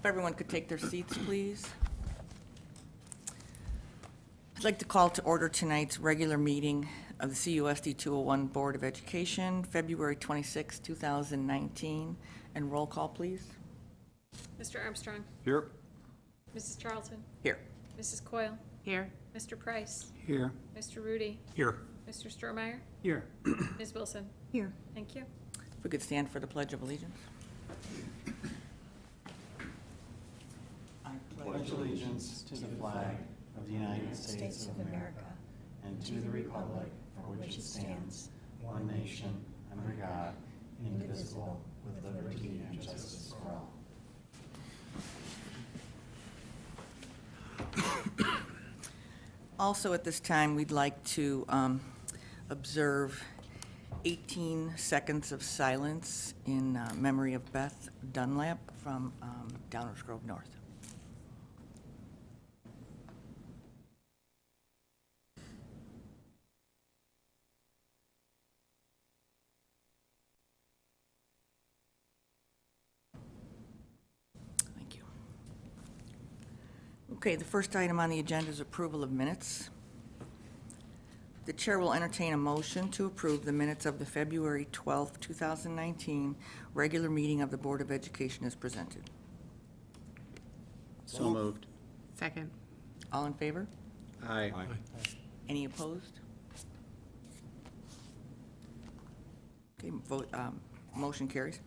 everyone could take their seats, please. I'd like to call to order tonight's regular meeting of the CUSD 201 Board of Education, February 26, 2019. And roll call, please. Mr. Armstrong. Here. Mrs. Charlton. Here. Mrs. Coyle. Here. Mr. Price. Here. Mr. Rudy. Here. Mr. Strohmeyer. Here. Ms. Wilson. Here. Thank you. If we could stand for the Pledge of Allegiance. I Pledge allegiance to the flag of the United States of America and to the republic for which it stands, one nation, under God, indivisible, with liberty and justice for all. Also, at this time, we'd like to observe 18 seconds of silence in memory of Beth Dunlap from Downers Grove North. Thank you. Okay, the first item on the agenda is approval of minutes. The chair will entertain a motion to approve the minutes of the February 12th, 2019 regular meeting of the Board of Education as presented. So moved. Second. All in favor? Aye. Any opposed? Okay, motion carries.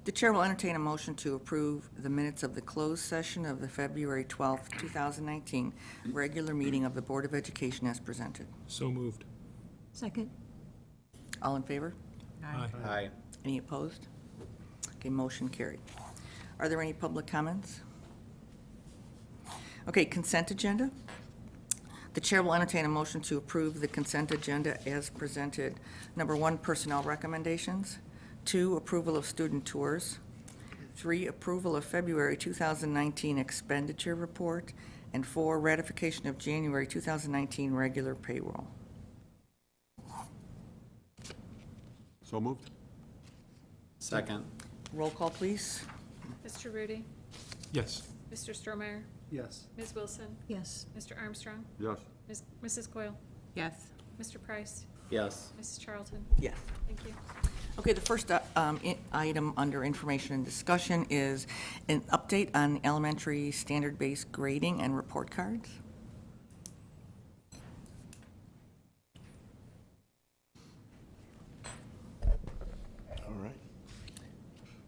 The chair will entertain a motion to approve the minutes of the closed session of the February 12th, 2019 regular meeting of the Board of Education as presented. So moved. Second. All in favor? Aye. Any opposed? Okay, motion carried. Are there any public comments? Okay, consent agenda. The chair will entertain a motion to approve the consent agenda as presented. Number 1, personnel recommendations. 2, approval of student tours. 3, approval of February 2019 expenditure report. And 4, ratification of January 2019 regular payroll. So moved. Second. Roll call, please. Mr. Rudy. Yes. Mr. Strohmeyer. Yes. Ms. Wilson. Yes. Mr. Armstrong. Yes. Mrs. Coyle. Yes. Mr. Price. Yes. Mrs. Charlton. Yes. Thank you. Okay, the first item under information and discussion is an update on elementary standard-based grading and report cards. All right.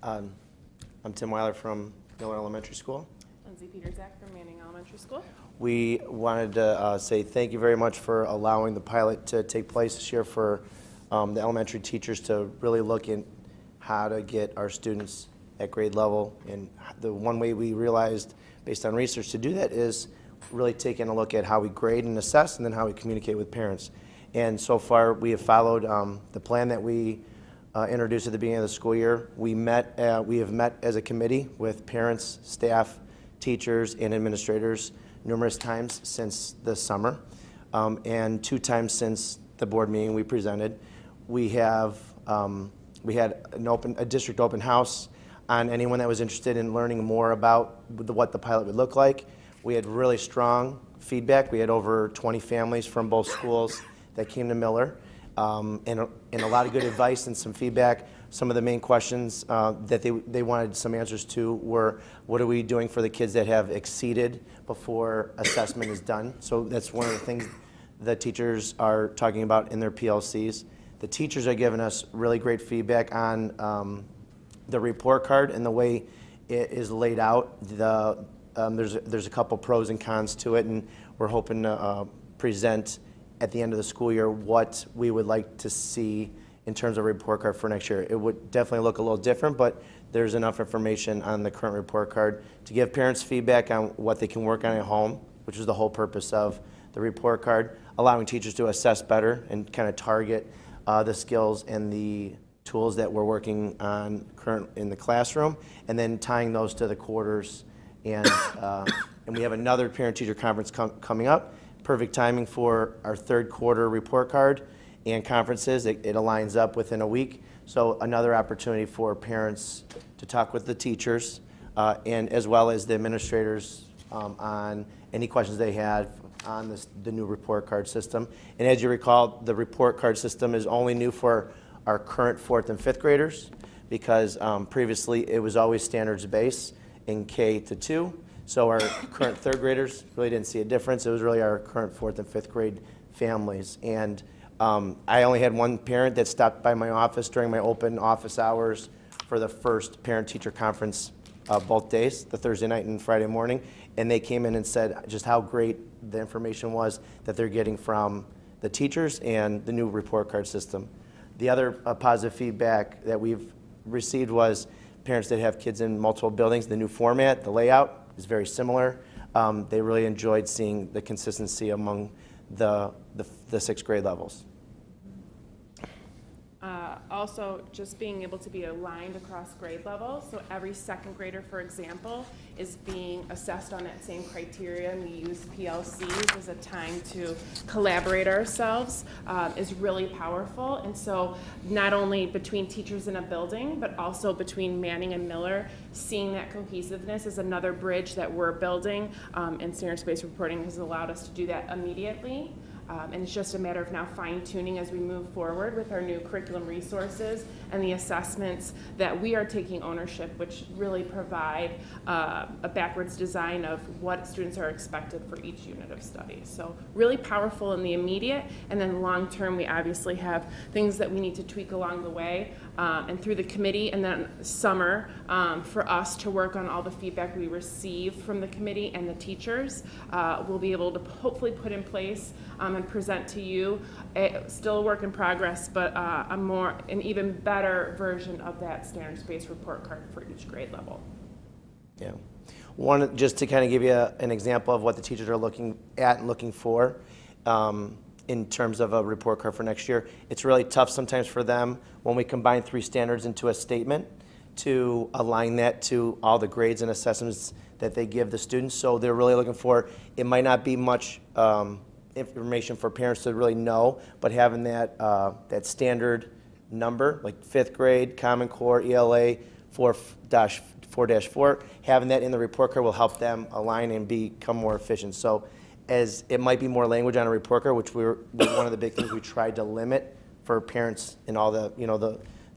I'm Tim Weiler from Miller Elementary School. Lindsay Peterzak from Manning Elementary School. We wanted to say thank you very much for allowing the pilot to take place this year for the elementary teachers to really look at how to get our students at grade level. And the one way we realized, based on research, to do that is really taking a look at how we grade and assess and then how we communicate with parents. And so far, we have followed the plan that we introduced at the beginning of the school year. We have met as a committee with parents, staff, teachers, and administrators numerous times since the summer, and 2 times since the board meeting we presented. We had a district open house on anyone that was interested in learning more about what the pilot would look like. We had really strong feedback. We had over 20 families from both schools that came to Miller, and a lot of good advice and some feedback. Some of the main questions that they wanted some answers to were, what are we doing for the kids that have exceeded before assessment is done? So that's one of the things the teachers are talking about in their PLCs. The teachers are giving us really great feedback on the report card and the way it is laid out. There's a couple pros and cons to it, and we're hoping to present at the end of the school year what we would like to see in terms of report card for next year. It would definitely look a little different, but there's enough information on the current report card to give parents feedback on what they can work on at home, which is the whole purpose of the report card, allowing teachers to assess better and kind of target the skills and the tools that we're working on current in the classroom, and then tying those to the quarters. And we have another parent-teacher conference coming up. Perfect timing for our 3rd quarter report card and conferences. It aligns up within a week. So another opportunity for parents to talk with the teachers and as well as the administrators on any questions they had on the new report card system. And as you recall, the report card system is only new for our current 4th and 5th graders, because previously it was always standards-based in K to 2. So our current 3rd graders really didn't see a difference. It was really our current 4th and 5th grade families. And I only had one parent that stopped by my office during my open office hours for the first parent-teacher conference both days, the Thursday night and Friday morning. And they came in and said just how great the information was that they're getting from the teachers and the new report card system. The other positive feedback that we've received was parents that have kids in multiple buildings. The new format, the layout is very similar. They really enjoyed seeing the consistency among the 6th grade levels. Also, just being able to be aligned across grade levels. So every 2nd grader, for example, is being assessed on that same criteria, and we use PLCs as a time to collaborate ourselves, is really powerful. And so not only between teachers in a building, but also between Manning and Miller, seeing that cohesiveness is another bridge that we're building, and standards-based reporting has allowed us to do that immediately. And it's just a matter of now fine-tuning as we move forward with our new curriculum resources and the assessments that we are taking ownership, which really provide a backwards design of what students are expected for each unit of study. So really powerful in the immediate, and then long-term we obviously have things that we need to tweak along the way, and through the committee, and then summer for us to work on all the feedback we receive from the committee and the teachers. We'll be able to hopefully put in place and present to you, still a work in progress, but an even better version of that standards-based report card for each grade level. Yeah. One, just to kind of give you an example of what the teachers are looking at and looking for in terms of a report card for next year. It's really tough sometimes for them when we combine 3 standards into a statement to align that to all the grades and assessments that they give the students. So they're really looking for, it might not be much information for parents to really know, but having that standard number, like 5th grade, Common Core, ELA 4-4, having that in the report card will help them align and become more efficient. So as it might be more language on a report card, which was one of the big things we tried to limit for parents and all the,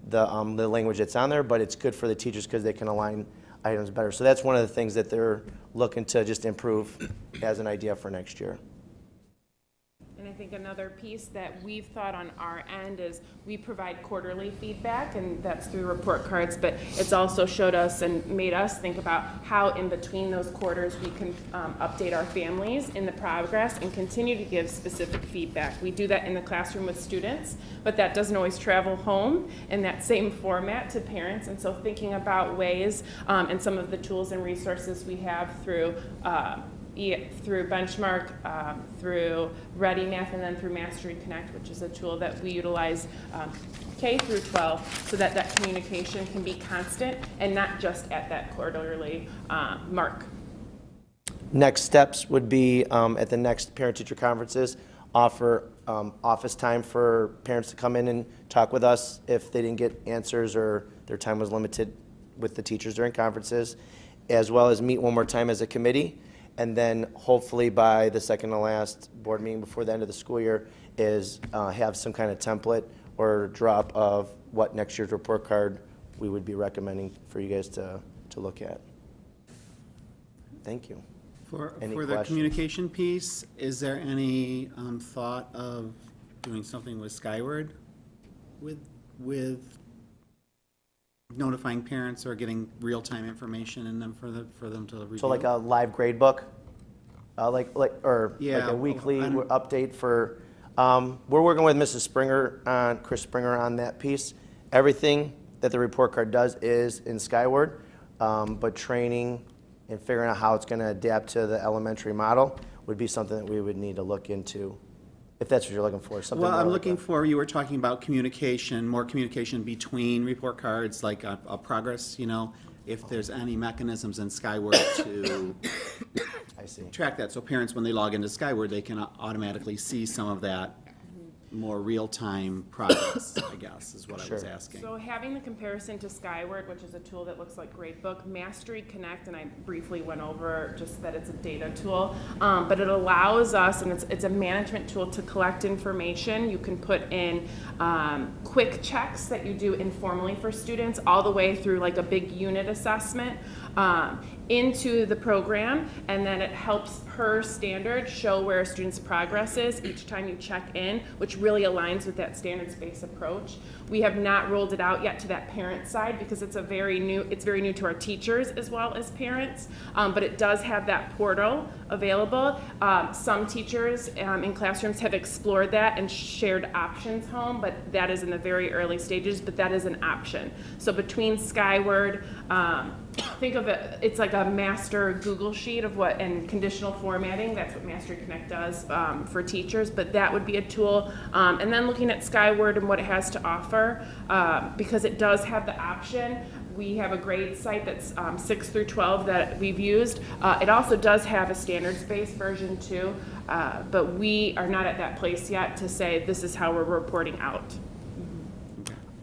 the language that's on there, but it's good for the teachers because they can align items better. So that's one of the things that they're looking to just improve as an idea for next year. And I think another piece that we've thought on our end is we provide quarterly feedback, and that's through report cards, but it's also showed us and made us think about how in between those quarters we can update our families in the progress and continue to give specific feedback. We do that in the classroom with students, but that doesn't always travel home in that same format to parents, and so thinking about ways and some of the tools and resources we have through Benchmark, through Ready Math, and then through Mastery Connect, which is a tool that we utilize K through 12, so that that communication can be constant and not just at that quarterly mark. Next steps would be at the next parent-teacher conferences, offer office time for parents to come in and talk with us if they didn't get answers or their time was limited with the teachers during conferences, as well as meet one more time as a committee. And then hopefully by the second to last board meeting before the end of the school year is have some kind of template or drop of what next year's report card we would be recommending for you guys to look at. Thank you. Any For the questions? communication piece, is there any thought of doing something with Skyward with notifying parents or getting real-time information in them for them to review? So like a live grade book, like Yeah, a weekly I'm- update for. We're working with Mrs. Springer Chris Springer on that piece. Everything that the report card does is in Skyward, but training and figuring out how it's going to adapt to the elementary model would be something that we would need to look into, if that's what you're looking for. Something Well, more I'm like looking that. for, you were talking about communication, more communication between report cards, like a progress, if there's any mechanisms in Skyward to I see. track that. So parents, when they log into Skyward, they can automatically see some of that more real-time progress, I guess, is what I was Sure. asking. So having the comparison to Skyward, which is a tool that looks like Gradebook, Mastery Connect, and I briefly went over just that it's a data tool, but it allows us, and it's a management tool to collect information. You can put in quick checks that you do informally for students, all the way through like a big unit assessment into the program, and then it helps per standard show where a student's progress is each time you check in, which really aligns with that standards-based approach. We have not rolled it out yet to that parent side because it's very new to our teachers as well as parents, but it does have that portal available. Some teachers in classrooms have explored that and shared options home, but that is in the very early stages, but that is an option. So between Skyward, think of it, it's like a master Google sheet of what, and conditional formatting, that's what Mastery Connect does for teachers, but that would be a tool. And then looking at Skyward and what it has to offer, because it does have the option. We have a grade site that's 6 through 12 that we've used. It also does have a standards-based version too, but we are not at that place yet to say this is how we're reporting out.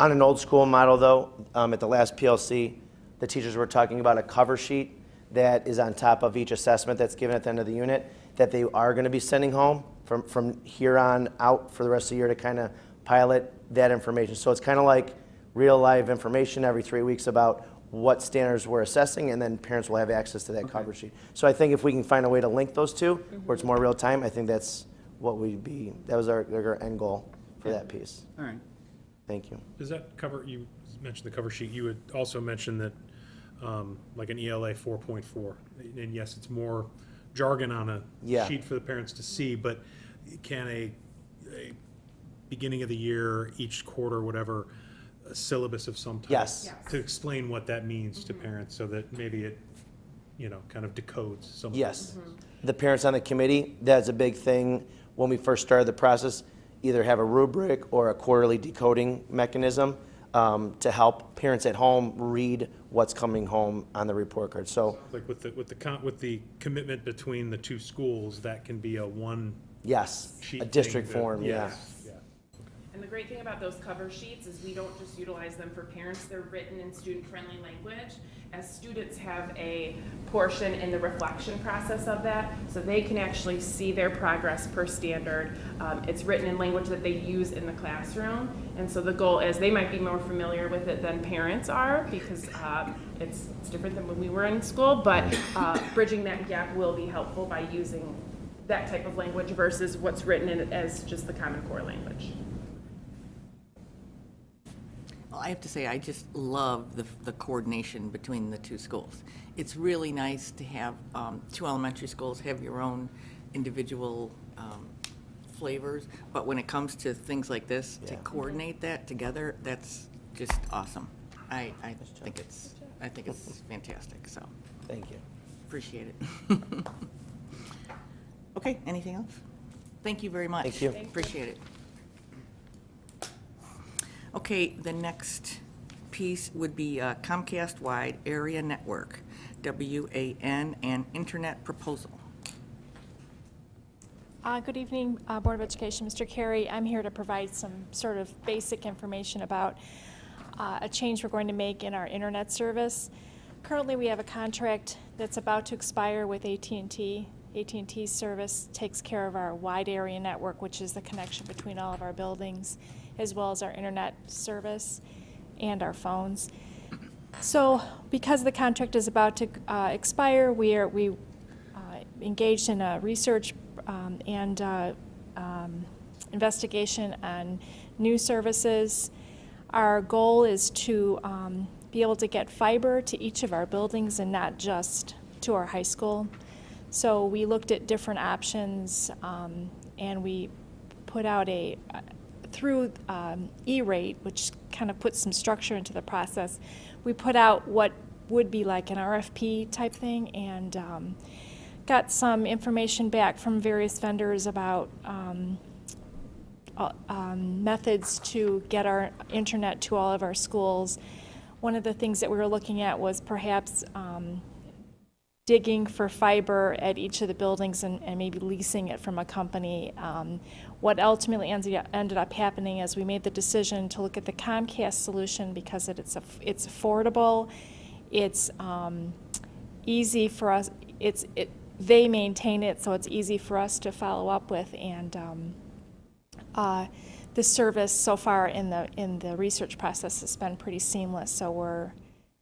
On an old school model though, at the last PLC, the teachers were talking about a cover sheet that is on top of each assessment that's given at the end of the unit that they are going to be sending home from here on out for the rest of the year to kind of pilot that information. So it's kind of like real live information every 3 weeks about what standards we're assessing, and then parents will have access to that cover sheet. So I think if we can find a way to link those two, where it's more real time, I think that's what that was our end goal for that piece. All right. Thank you. Does that cover, you mentioned the cover sheet, you had also mentioned that like an ELA 4.4, and yes, it's more jargon on a Yeah. sheet for the parents to see, but can a beginning of the year, each quarter, whatever, a syllabus of some type? Yes. Yes. To explain what that means to parents so that maybe it, kind of decodes some of Yes. The parents on the committee, that's a big thing when we first started the process, either have a rubric or a quarterly decoding mechanism to help parents at home read what's coming home on the report card. So, Like with the commitment between the two schools, that can be a one yes, sheet a thing district that- form, yeah. yes, yeah. And the great thing about those cover sheets is we don't just utilize them for parents, they're written in student-friendly language. As students have a portion in the reflection process of that, so they can actually see their progress per standard. It's written in language that they use in the classroom, and so the goal is they might be more familiar with it than parents are because it's different than when we were in school, but bridging that gap will be helpful by using that type of language versus what's written in it as just the Common Core language. Well, I have to say, I just love the coordination between the two schools. It's really nice to have two elementary schools have your own individual flavors, but when it comes to things like this, to Yeah. coordinate that together, that's just awesome. I think it's fantastic, so Thank you. appreciate it. Okay, anything else? Thank you very much. Thank you. Appreciate it. Okay, the next piece would be Comcast-wide area network, WAN, and internet proposal. Good evening, Board of Education. Mr. Carey, I'm here to provide some sort of basic information about a change we're going to make in our internet service. Currently, we have a contract that's about to expire with AT&T. AT&T's service takes care of our wide area network, which is the connection between all of our buildings, as well as our internet service and our phones. So because the contract is about to expire, we engaged in a research and investigation on new services. Our goal is to be able to get fiber to each of our buildings and not just to our high school. So we looked at different options and we put out through E-rate, which kind of puts some structure into the process, we put out what would be like an RFP type thing and got some information back from various vendors about methods to get our internet to all of our schools. One of the things that we were looking at was perhaps digging for fiber at each of the buildings and maybe leasing it from a company. What ultimately ended up happening is we made the decision to look at the Comcast solution because it's affordable, it's easy for us, they maintain it, so it's easy for us to follow up with, and the service so far in the research process has been pretty seamless, so we're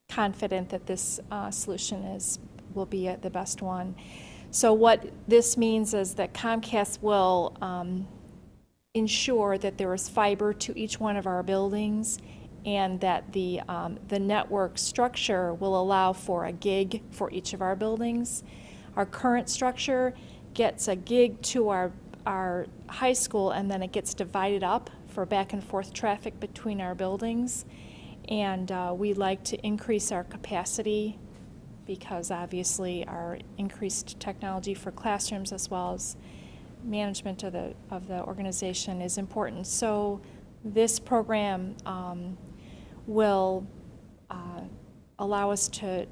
confident that this solution will be the best one. So what this means is that Comcast will ensure that there is fiber to each one of our buildings, and that the network structure will allow for a gig for each of our buildings. Our current structure gets a gig to our high school, and then it gets divided up for back and forth traffic between our buildings. And we like to increase our capacity because obviously our increased technology for classrooms as well as management of the organization is important. So this program will allow us to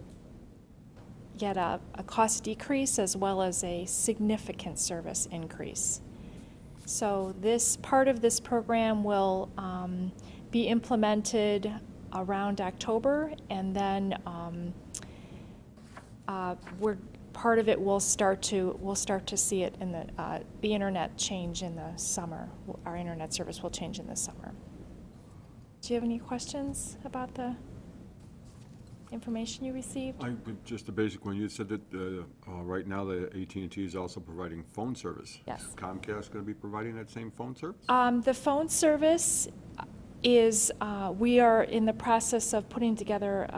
get a cost decrease as well as a significant service increase. So this part of this program will be implemented around October, and then part of it we'll start to see it in the internet change in the summer. Our internet service will change in the summer. Do you have any questions about the information you received? Just a basic one. You said that right now the AT&T is also providing phone service. Yes. Is Comcast going to be providing that same phone service? The phone service is, we are in the process of putting together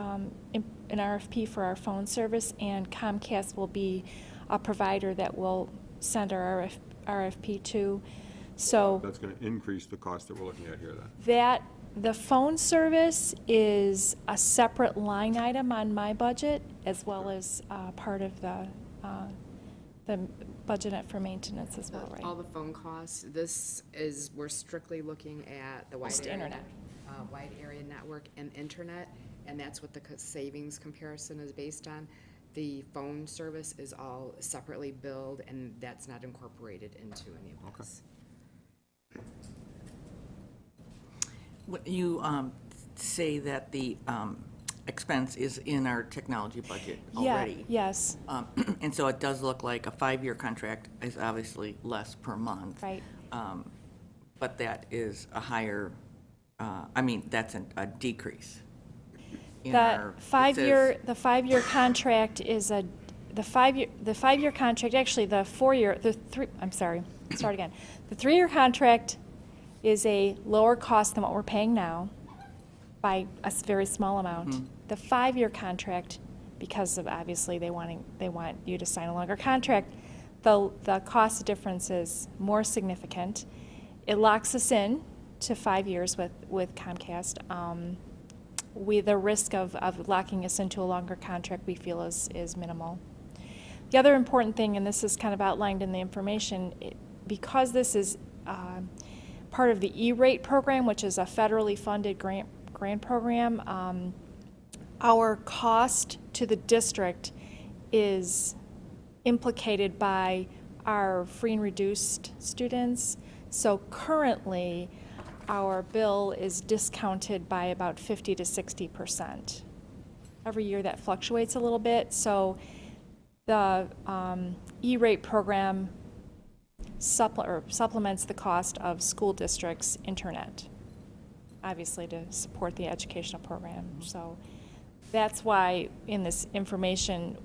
an RFP for our phone service, and Comcast will be a provider that will send our RFP to. So That's going to increase the cost that we're looking at here then? the phone service is a separate line item on my budget, as well as part of the budget for maintenance as well, right? All the phone costs, we're strictly looking at the wide Just area. internet. Wide area network and internet, and that's what the savings comparison is based on. The phone service is all separately billed, and that's not incorporated into any of this. You say that the expense is in our technology budget already. Yeah, yes, And so it does look like a 5-year contract is obviously less per month. right. But that is a higher, that's a decrease. in The our- it five-year, says- the five-year contract is the five-year contract, actually, the 3-year contract is a lower cost than what we're paying now by a very small amount. The 5-year contract, because of obviously they want you to sign a longer contract, the cost difference is more significant. It locks us in to 5 years with Comcast. The risk of locking us into a longer contract we feel is minimal. The other important thing, and this is kind of outlined in the information, because this is part of the E-rate program, which is a federally funded grant program, our cost to the district is implicated by our free and reduced students. So currently, our bill is discounted by about 50 to 60%. Every year that fluctuates a little bit. So the E-rate program supplements the cost of school districts' internet, obviously to support the educational program. So that's why in this information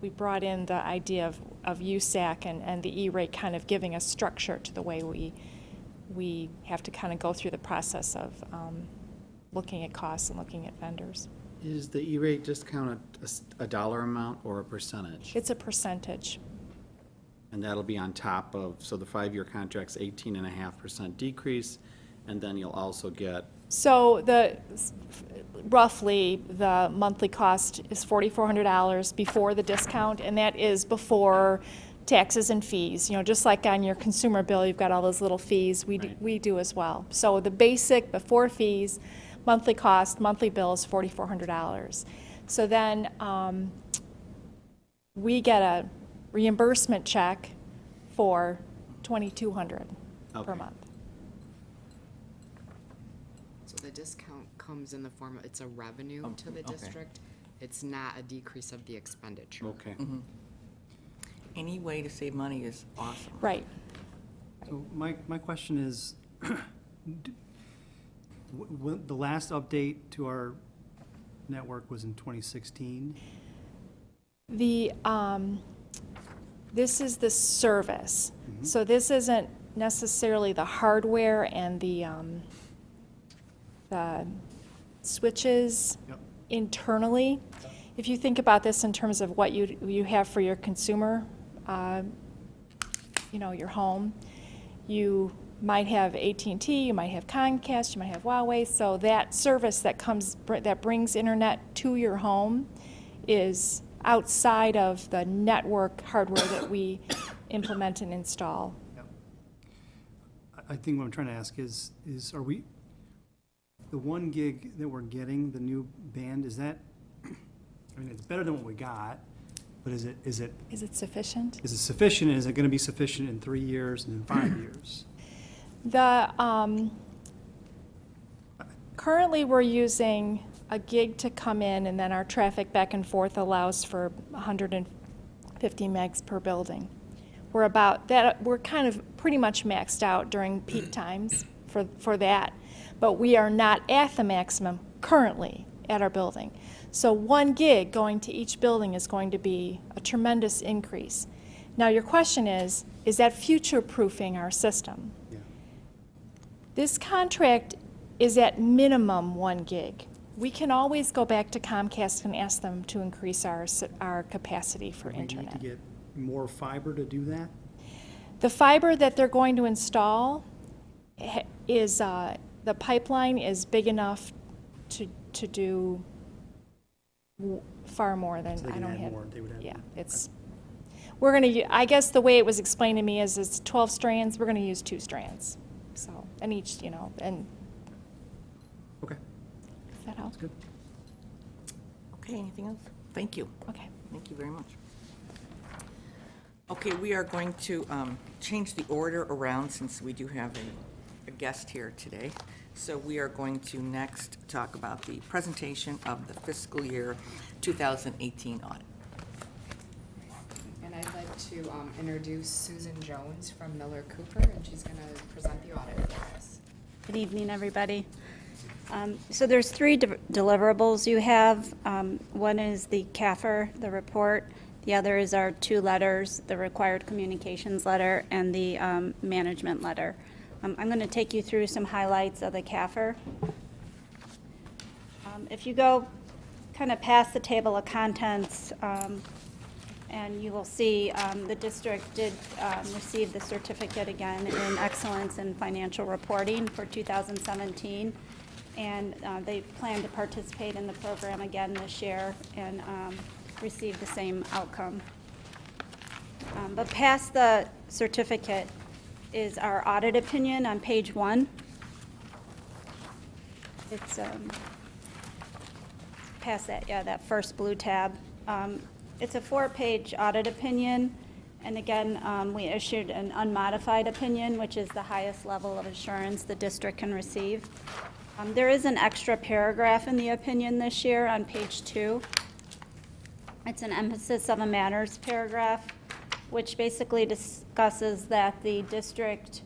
we brought in the idea of USAC and the E-rate kind of giving a structure to the way we have to kind of go through the process of looking at costs and looking at vendors. Is the E-rate discount a dollar amount or a percentage? It's a percentage. And that'll be on top of, so the 5-year contract's 18.5% decrease, and then you'll also get, So roughly the monthly cost is $4,400 before the discount, and that is before taxes and fees. You know, just like on your consumer bill, you've got all those little fees. We do as well. So the basic before fees, monthly cost, monthly bill is $4,400. So then we get a reimbursement check for $2,200 per Okay. month. So the discount comes in the form of, it's a revenue Oh, to the okay. district. It's not a decrease of the expenditure. Okay. Any way to save money is awesome. Right. So my question is, the last update to our network was in 2016? The, this is the service. So this isn't necessarily the hardware and the switches Yep. internally. If you think about this in terms of what you have for your consumer, your home, you might have AT&T, you might have Comcast, you might have Huawei. So that service that brings internet to your home is outside of the network hardware that we implement and install. Yep. I think what I'm trying to ask is are we, the 1 gig that we're getting, the new band, is that, I mean, it's better than what we got, but is it Is it sufficient? sufficient? Is it going to be sufficient in 3 years and in 5 years? Currently, we're using a gig to come in, and then our traffic back and forth allows for 150 megs per building. We're kind of pretty much maxed out during peak times for that, but we are not at the maximum currently at our building. So 1 gig going to each building is going to be a tremendous increase. Now, your question is that future-proofing our system? Yeah. This contract is at minimum 1 gig. We can always go back to Comcast and ask them to increase our capacity for We need internet. to get more fiber to do that? The fiber that they're going to install is, the pipeline is big enough to do far more than, So they I can don't add have. more, they would add Yeah, more. it's, we're gonna, I guess the way it was explained to me is it's 12 strands, we're gonna use 2 strands. So, and each, and, Okay, does that help? that's good. Okay, anything else? Thank you. Okay. Thank you very much. Okay, we are going to change the order around since we do have a guest here today. So we are going to next talk about the presentation of the fiscal year 2018 audit. And I'd like to introduce Susan Jones from Miller Cooper, and she's going to present the audit for us. Good evening, everybody. So there's 3 deliverables you have. One is the CAFR, the report. The other is our 2 letters, the required communications letter and the management letter. I'm going to take you through some highlights of the CAFR. If you go kind of past the table of contents, and you will see the district did receive the certificate again in excellence in financial reporting for 2017. And they plan to participate in the program again this year and receive the same outcome. But past the certificate is our audit opinion on page 1. It's past that, yeah, that first blue tab. It's a 4-page audit opinion, and again, we issued an unmodified opinion, which is the highest level of assurance the district can receive. There is an extra paragraph in the opinion this year on page 2. It's an emphasis of a matters paragraph, which basically discusses that the district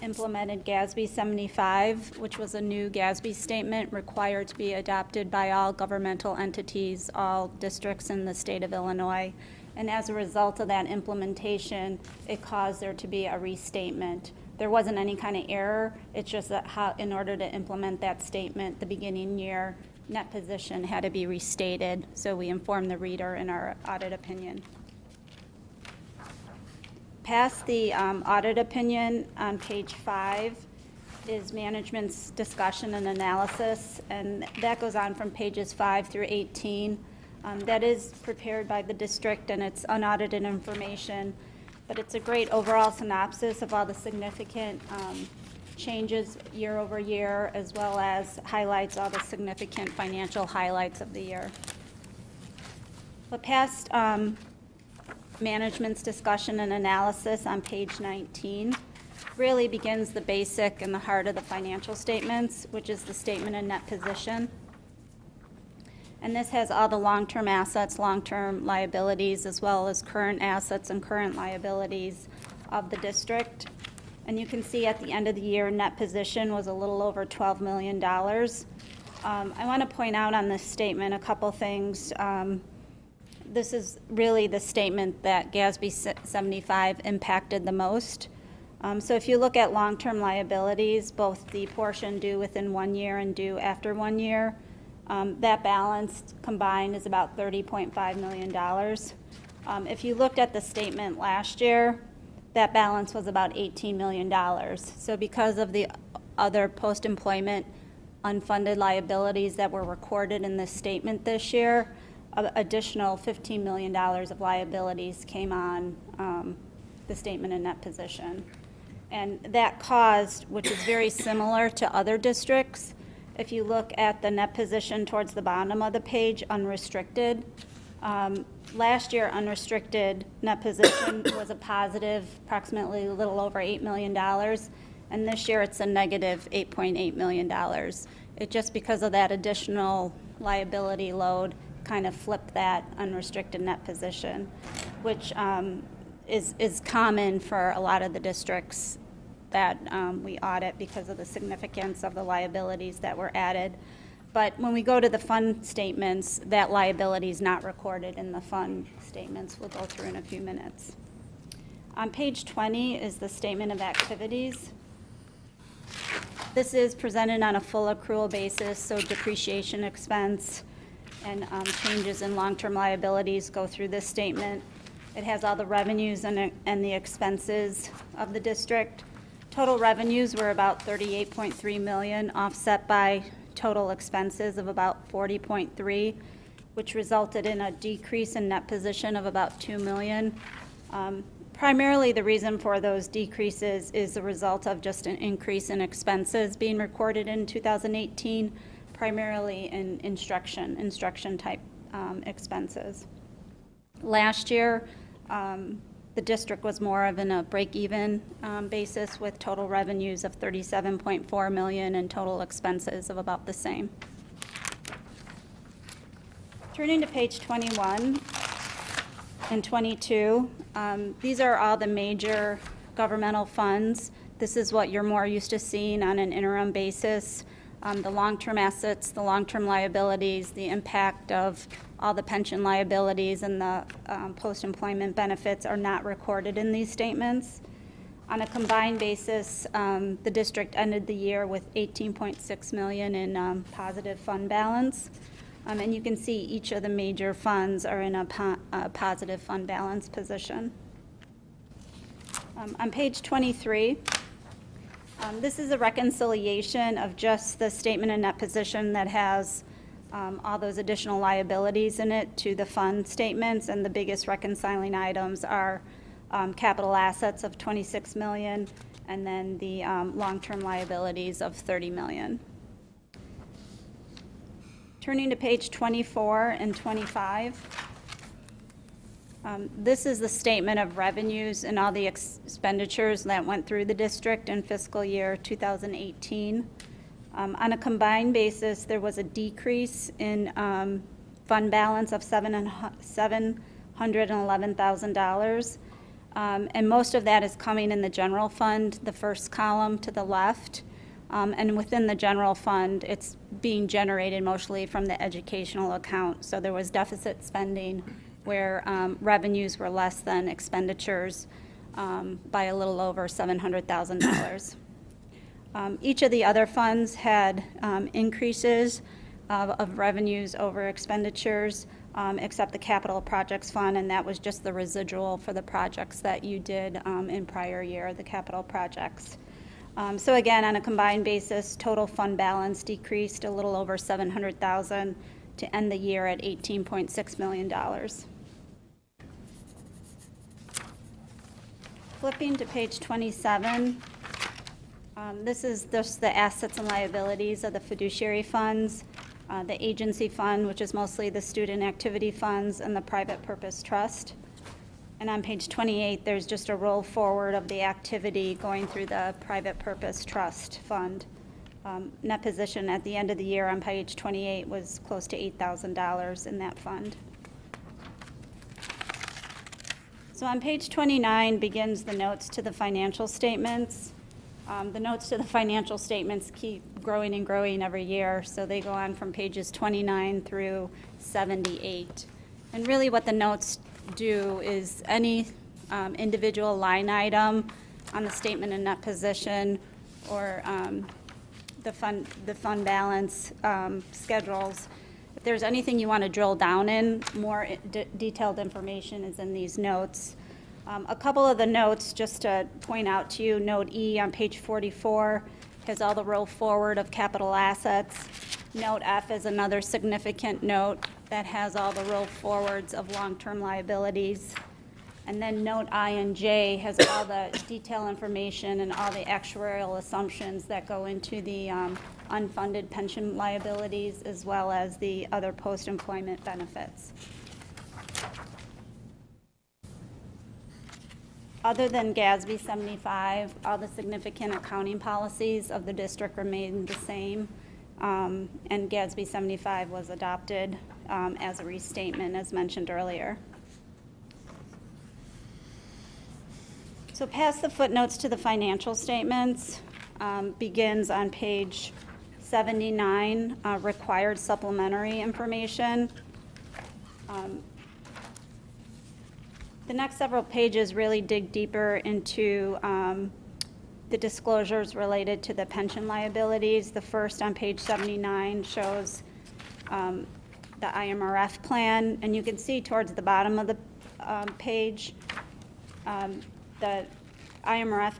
implemented GASB 75, which was a new GASB statement required to be adopted by all governmental entities, all districts in the state of Illinois. And as a result of that implementation, it caused there to be a restatement. There wasn't any kind of error. It's just that in order to implement that statement, the beginning year net position had to be restated. So we informed the reader in our audit opinion. Past the audit opinion on page 5 is management's discussion and analysis, and that goes on from pages 5 through 18. That is prepared by the district, and it's unaudited information, but it's a great overall synopsis of all the significant changes year over year, as well as highlights all the significant financial highlights of the year. But past management's discussion and analysis on page 19 really begins the basic and the heart of the financial statements, which is the statement of net position. And this has all the long-term assets, long-term liabilities, as well as current assets and current liabilities of the district. And you can see at the end of the year, net position was a little over $12 million. I want to point out on this statement a couple things. This is really the statement that GASB 75 impacted the most. So if you look at long-term liabilities, both the portion due within 1 year and due after 1 year, that balance combined is about $30.5 million. If you looked at the statement last year, that balance was about $18 million. So because of the other post-employment unfunded liabilities that were recorded in this statement this year, additional $15 million of liabilities came on the statement of net position. And that caused, which is very similar to other districts, if you look at the net position towards the bottom of the page, unrestricted, last year unrestricted net position was a positive, approximately a little over $8 million, and this year it's a negative $8.8 million. It just because of that additional liability load kind of flipped that unrestricted net position, which is common for a lot of the districts that we audit because of the significance of the liabilities that were added. But when we go to the fund statements, that liability is not recorded in the fund statements. We'll go through in a few minutes. On page 20 is the statement of activities. This is presented on a full accrual basis, so depreciation expense and changes in long-term liabilities go through this statement. It has all the revenues and the expenses of the district. Total revenues were about $38.3 million, offset by total expenses of about $40.3, which resulted in a decrease in net position of about $2 million. Primarily, the reason for those decreases is the result of just an increase in expenses being recorded in 2018, primarily in instruction type expenses. Last year, the district was more of in a break-even basis with total revenues of $37.4 million and total expenses of about the same. Turning to page 21 and 22, these are all the major governmental funds. This is what you're more used to seeing on an interim basis. The long-term assets, the long-term liabilities, the impact of all the pension liabilities and the post-employment benefits are not recorded in these statements. On a combined basis, the district ended the year with $18.6 million in positive fund balance. And you can see each of the major funds are in a positive fund balance position. On page 23, this is a reconciliation of just the statement of net position that has all those additional liabilities in it to the fund statements, and the biggest reconciling items are capital assets of $26 million and then the long-term liabilities of $30 million. Turning to page 24 and 25. This is the statement of revenues and all the expenditures that went through the district in fiscal year 2018. On a combined basis, there was a decrease in fund balance of $711,000. And most of that is coming in the general fund, the first column to the left. And within the general fund, it's being generated mostly from the educational account. So there was deficit spending where revenues were less than expenditures by a little over $700,000. Each of the other funds had increases of revenues over expenditures, except the capital projects fund, and that was just the residual for the projects that you did in prior year, the capital projects. So again, on a combined basis, total fund balance decreased a little over $700,000 to end the year at $18.6 million. Flipping to page 27, this is just the assets and liabilities of the fiduciary funds, the agency fund, which is mostly the student activity funds, and the private purpose trust. And on page 28, there's just a roll forward of the activity going through the private purpose trust fund. Net position at the end of the year on page 28 was close to $8,000 in that fund. So on page 29 begins the notes to the financial statements. The notes to the financial statements keep growing and growing every year, so they go on from pages 29 through 78. And really what the notes do is any individual line item on the statement of net position or the fund balance schedules. If there's anything you want to drill down in, more detailed information is in these notes. A couple of the notes, just to point out to you, note E on page 44 has all the roll forward of capital assets. Note F is another significant note that has all the roll forwards of long-term liabilities. And then note I and J has all the detailed information and all the actuarial assumptions that go into the unfunded pension liabilities as well as the other post-employment benefits. Other than GASB 75, all the significant accounting policies of the district remain the same, and GASB 75 was adopted as a restatement, as mentioned earlier. So past the footnotes to the financial statements begins on page 79, required supplementary information. The next several pages really dig deeper into the disclosures related to the pension liabilities. The first on page 79 shows the IMRF plan, and you can see towards the bottom of the page, the IMRF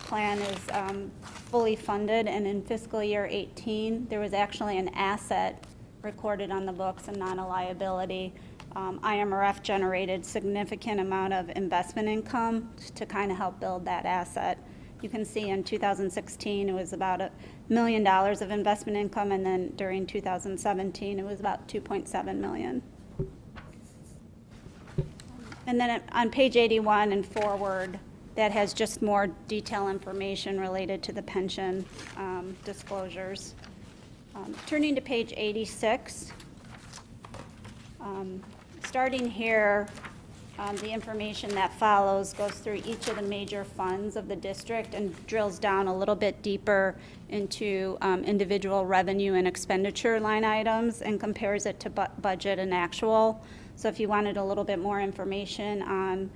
plan is fully funded, and in fiscal year 18, there was actually an asset recorded on the books and not a liability. IMRF generated significant amount of investment income to kind of help build that asset. You can see in 2016, it was about $1 million of investment income, and then during 2017, it was about $2.7 million. And then on page 81 and forward, that has just more detailed information related to the pension disclosures. Turning to page 86, starting here, the information that follows goes through each of the major funds of the district and drills down a little bit deeper into individual revenue and expenditure line items and compares it to budget and actual. So if you wanted a little bit more information on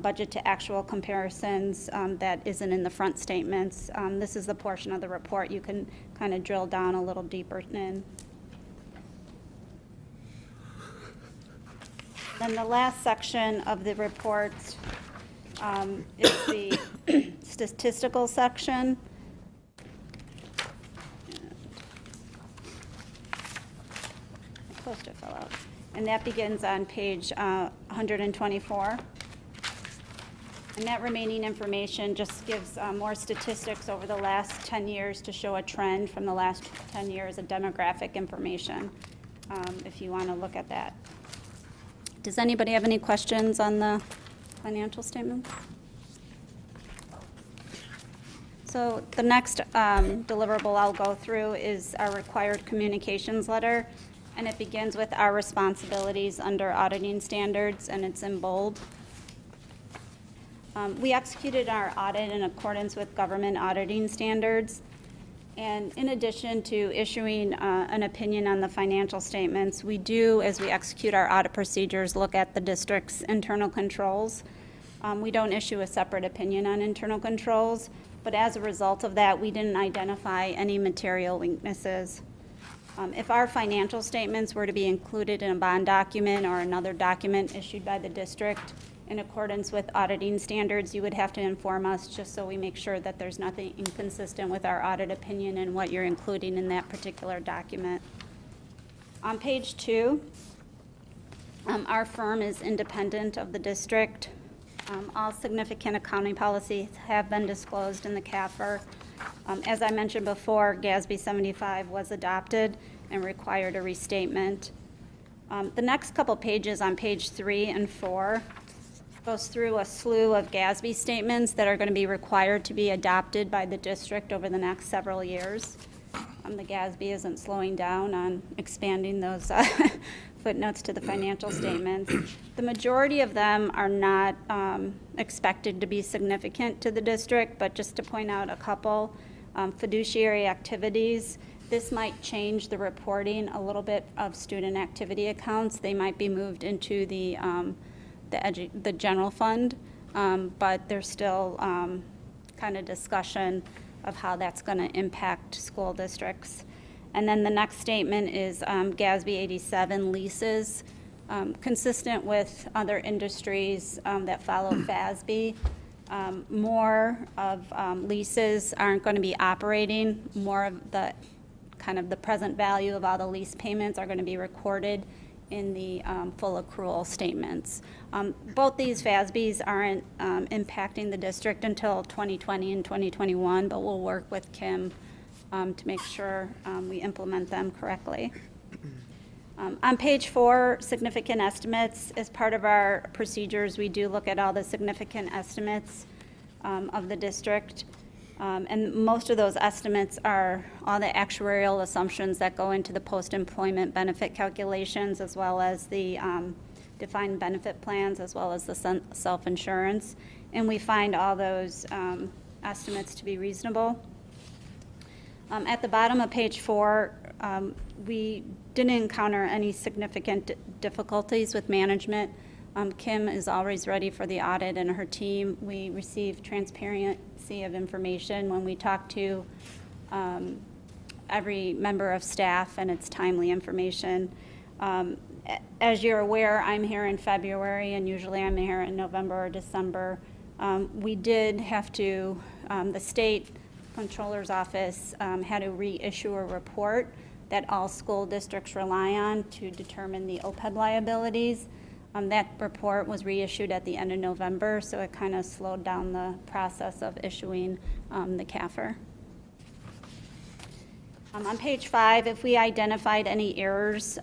budget to actual comparisons that isn't in the front statements, this is the portion of the report you can kind of drill down a little deeper in. Then the last section of the report is the statistical section. My poster fell out. And that begins on page 124. And that remaining information just gives more statistics over the last 10 years to show a trend from the last 10 years of demographic information, if you want to look at that. Does anybody have any questions on the financial statements? So the next deliverable I'll go through is our required communications letter, and it begins with our responsibilities under auditing standards, and it's in bold. We executed our audit in accordance with government auditing standards. And in addition to issuing an opinion on the financial statements, we do, as we execute our audit procedures, look at the district's internal controls. We don't issue a separate opinion on internal controls, but as a result of that, we didn't identify any material weaknesses. If our financial statements were to be included in a bond document or another document issued by the district, in accordance with auditing standards, you would have to inform us just so we make sure that there's nothing inconsistent with our audit opinion and what you're including in that particular document. On page 2, our firm is independent of the district. All significant accounting policies have been disclosed in the CAFR. As I mentioned before, GASB 75 was adopted and required a restatement. The next couple pages on page 3 and 4 goes through a slew of GASB statements that are going to be required to be adopted by the district over the next several years. The GASB isn't slowing down on expanding those footnotes to the financial statements. The majority of them are not expected to be significant to the district, but just to point out a couple, fiduciary activities. This might change the reporting a little bit of student activity accounts. They might be moved into the general fund, but there's still kind of discussion of how that's going to impact school districts. And then the next statement is GASB 87 leases. Consistent with other industries that follow FASB, more of leases aren't going to be operating. More of the kind of the present value of all the lease payments are going to be recorded in the full accrual statements. Both these FASBs aren't impacting the district until 2020 and 2021, but we'll work with Kim to make sure we implement them correctly. On page 4, significant estimates. As part of our procedures, we do look at all the significant estimates of the district. And most of those estimates are all the actuarial assumptions that go into the post-employment benefit calculations, as well as the defined benefit plans, as well as the self-insurance. And we find all those estimates to be reasonable. At the bottom of page 4, we didn't encounter any significant difficulties with management. Kim is always ready for the audit, and her team. We receive transparency of information when we talk to every member of staff, and it's timely information. As you're aware, I'm here in February, and usually I'm here in November or December. We did have to, the state controller's office had to reissue a report that all school districts rely on to determine the OPEB liabilities. That report was reissued at the end of November, so it kind of slowed down the process of issuing the CAFR. On page 5, if we identified any errors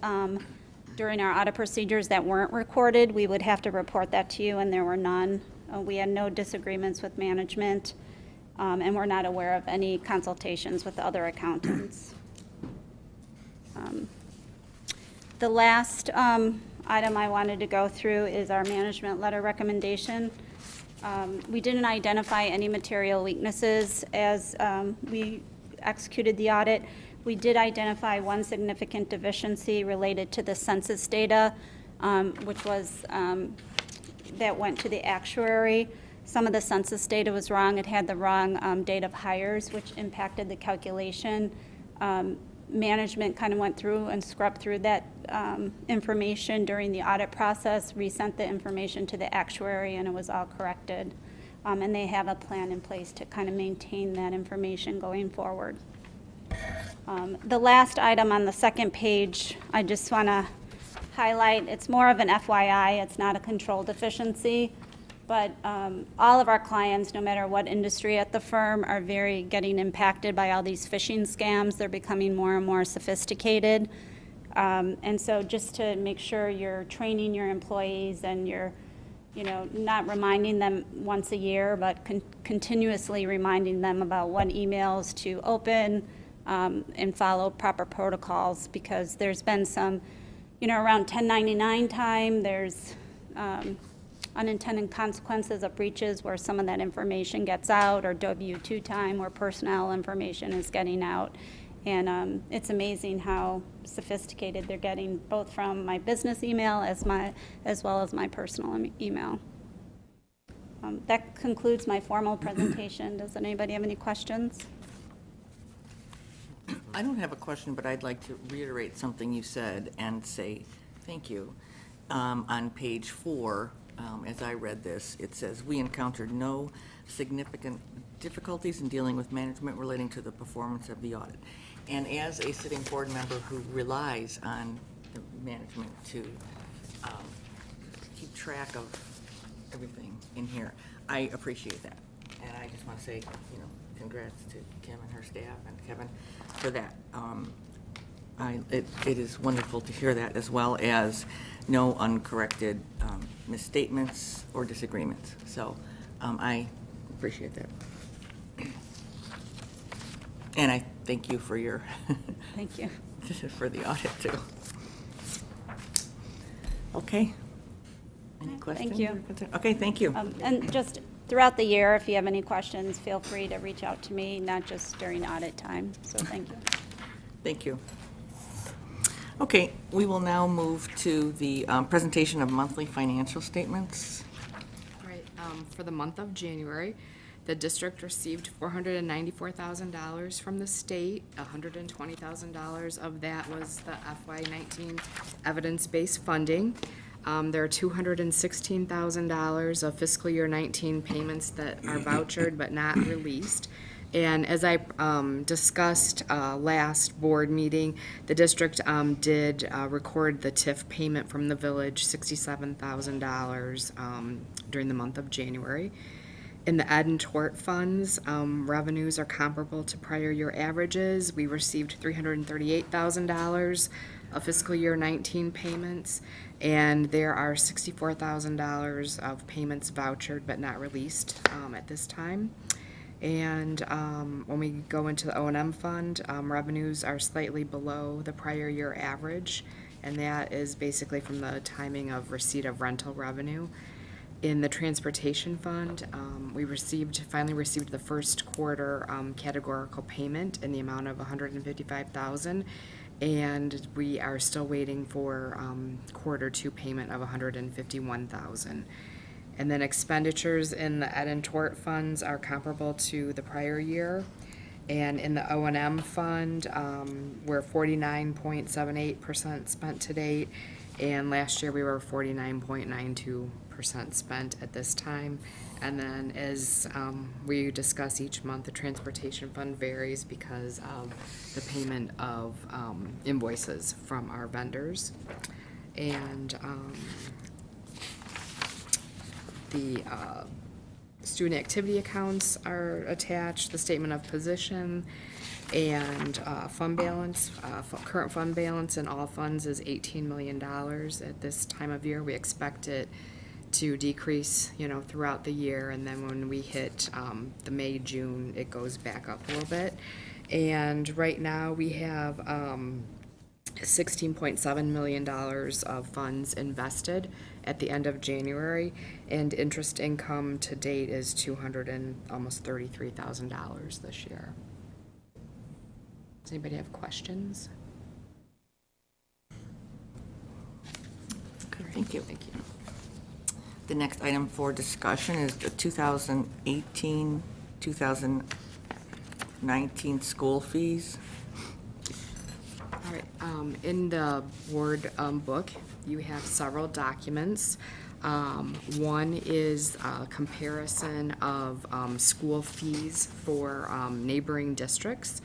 during our audit procedures that weren't recorded, we would have to report that to you, and there were none. We had no disagreements with management, and we're not aware of any consultations with other accountants. The last item I wanted to go through is our management letter recommendation. We didn't identify any material weaknesses as we executed the audit. We did identify one significant deficiency related to the census data, which was that went to the actuary. Some of the census data was wrong. It had the wrong date of hires, which impacted the calculation. Management kind of went through and scrubbed through that information during the audit process, resent the information to the actuary, and it was all corrected. And they have a plan in place to kind of maintain that information going forward. The last item on the second page, I just want to highlight, it's more of an FYI, it's not a control deficiency. But all of our clients, no matter what industry at the firm, are getting impacted by all these phishing scams. They're becoming more and more sophisticated. And so just to make sure you're training your employees and you're, not reminding them once a year, but continuously reminding them about what emails to open and follow proper protocols, because there's been some, around 1099 time, there's unintended consequences of breaches where some of that information gets out, or W-2 time where personnel information is getting out. And it's amazing how sophisticated they're getting, both from my business email as well as my personal email. That concludes my formal presentation. Does anybody have any questions? I don't have a question, but I'd like to reiterate something you said and say thank you. On page 4, as I read this, it says, "We encountered no significant difficulties in dealing with management relating to the performance of the audit." And as a sitting board member who relies on the management to keep track of everything in here, I appreciate that. And I just want to say, congrats to Kim and her staff and Kevin for that. It is wonderful to hear that, as well as no uncorrected misstatements or disagreements. So I appreciate that. And I thank you for your, Thank you. for the audit, too. Okay. Any questions? Thank you. or concerns? Okay, thank you. And just throughout the year, if you have any questions, feel free to reach out to me, not just during audit time. So thank you. Thank you. Okay, we will now move to the presentation of monthly financial statements. All right, for the month of January, the district received $494,000 from the state. $120,000 of that was the FY19 evidence-based funding. There are $216,000 of fiscal year 19 payments that are vouchered but not released. And as I discussed last board meeting, the district did record the TIF payment from the village, $67,000 during the month of January. In the ed and tort funds, revenues are comparable to prior year averages. We received $338,000 of fiscal year 19 payments, and there are $64,000 of payments vouchered but not released at this time. And when we go into the O&M fund, revenues are slightly below the prior year average, and that is basically from the timing of receipt of rental revenue. In the transportation fund, we finally received the first quarter categorical payment in the amount of $155,000, and we are still waiting for quarter two payment of $151,000. And then expenditures in the ed and tort funds are comparable to the prior year. And in the O&M fund, we're 49.78% spent to date, and last year we were 49.92% spent at this time. And then as we discuss each month, the transportation fund varies because of the payment of invoices from our vendors. And the student activity accounts are attached, the statement of position, and fund balance. Current fund balance in all funds is $18 million at this time of year. We expect it to decrease, throughout the year, and then when we hit the May, June, it goes back up a little bit. And right now we have $16.7 million of funds invested at the end of January, and interest income to date is almost $33,000 this year. Does anybody have questions? Okay, thank you. Thank you. The next item for discussion is the 2018-2019 school fees. All right, in the board book, you have several documents. One is a comparison of school fees for neighboring districts.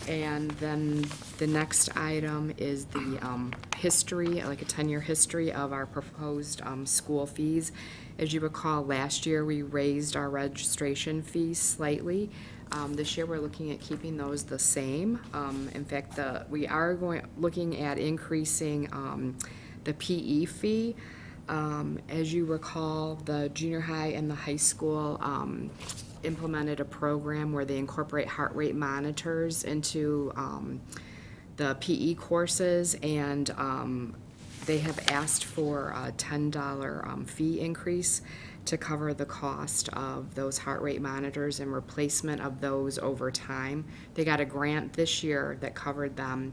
And then the next item is the history, like a 10-year history of our proposed school fees. As you recall, last year we raised our registration fees slightly. This year we're looking at keeping those the same. In fact, we are looking at increasing the PE fee. As you recall, the junior high and the high school implemented a program where they incorporate heart rate monitors into the PE courses, and they have asked for a $10 fee increase to cover the cost of those heart rate monitors and replacement of those over time. They got a grant this year that covered them,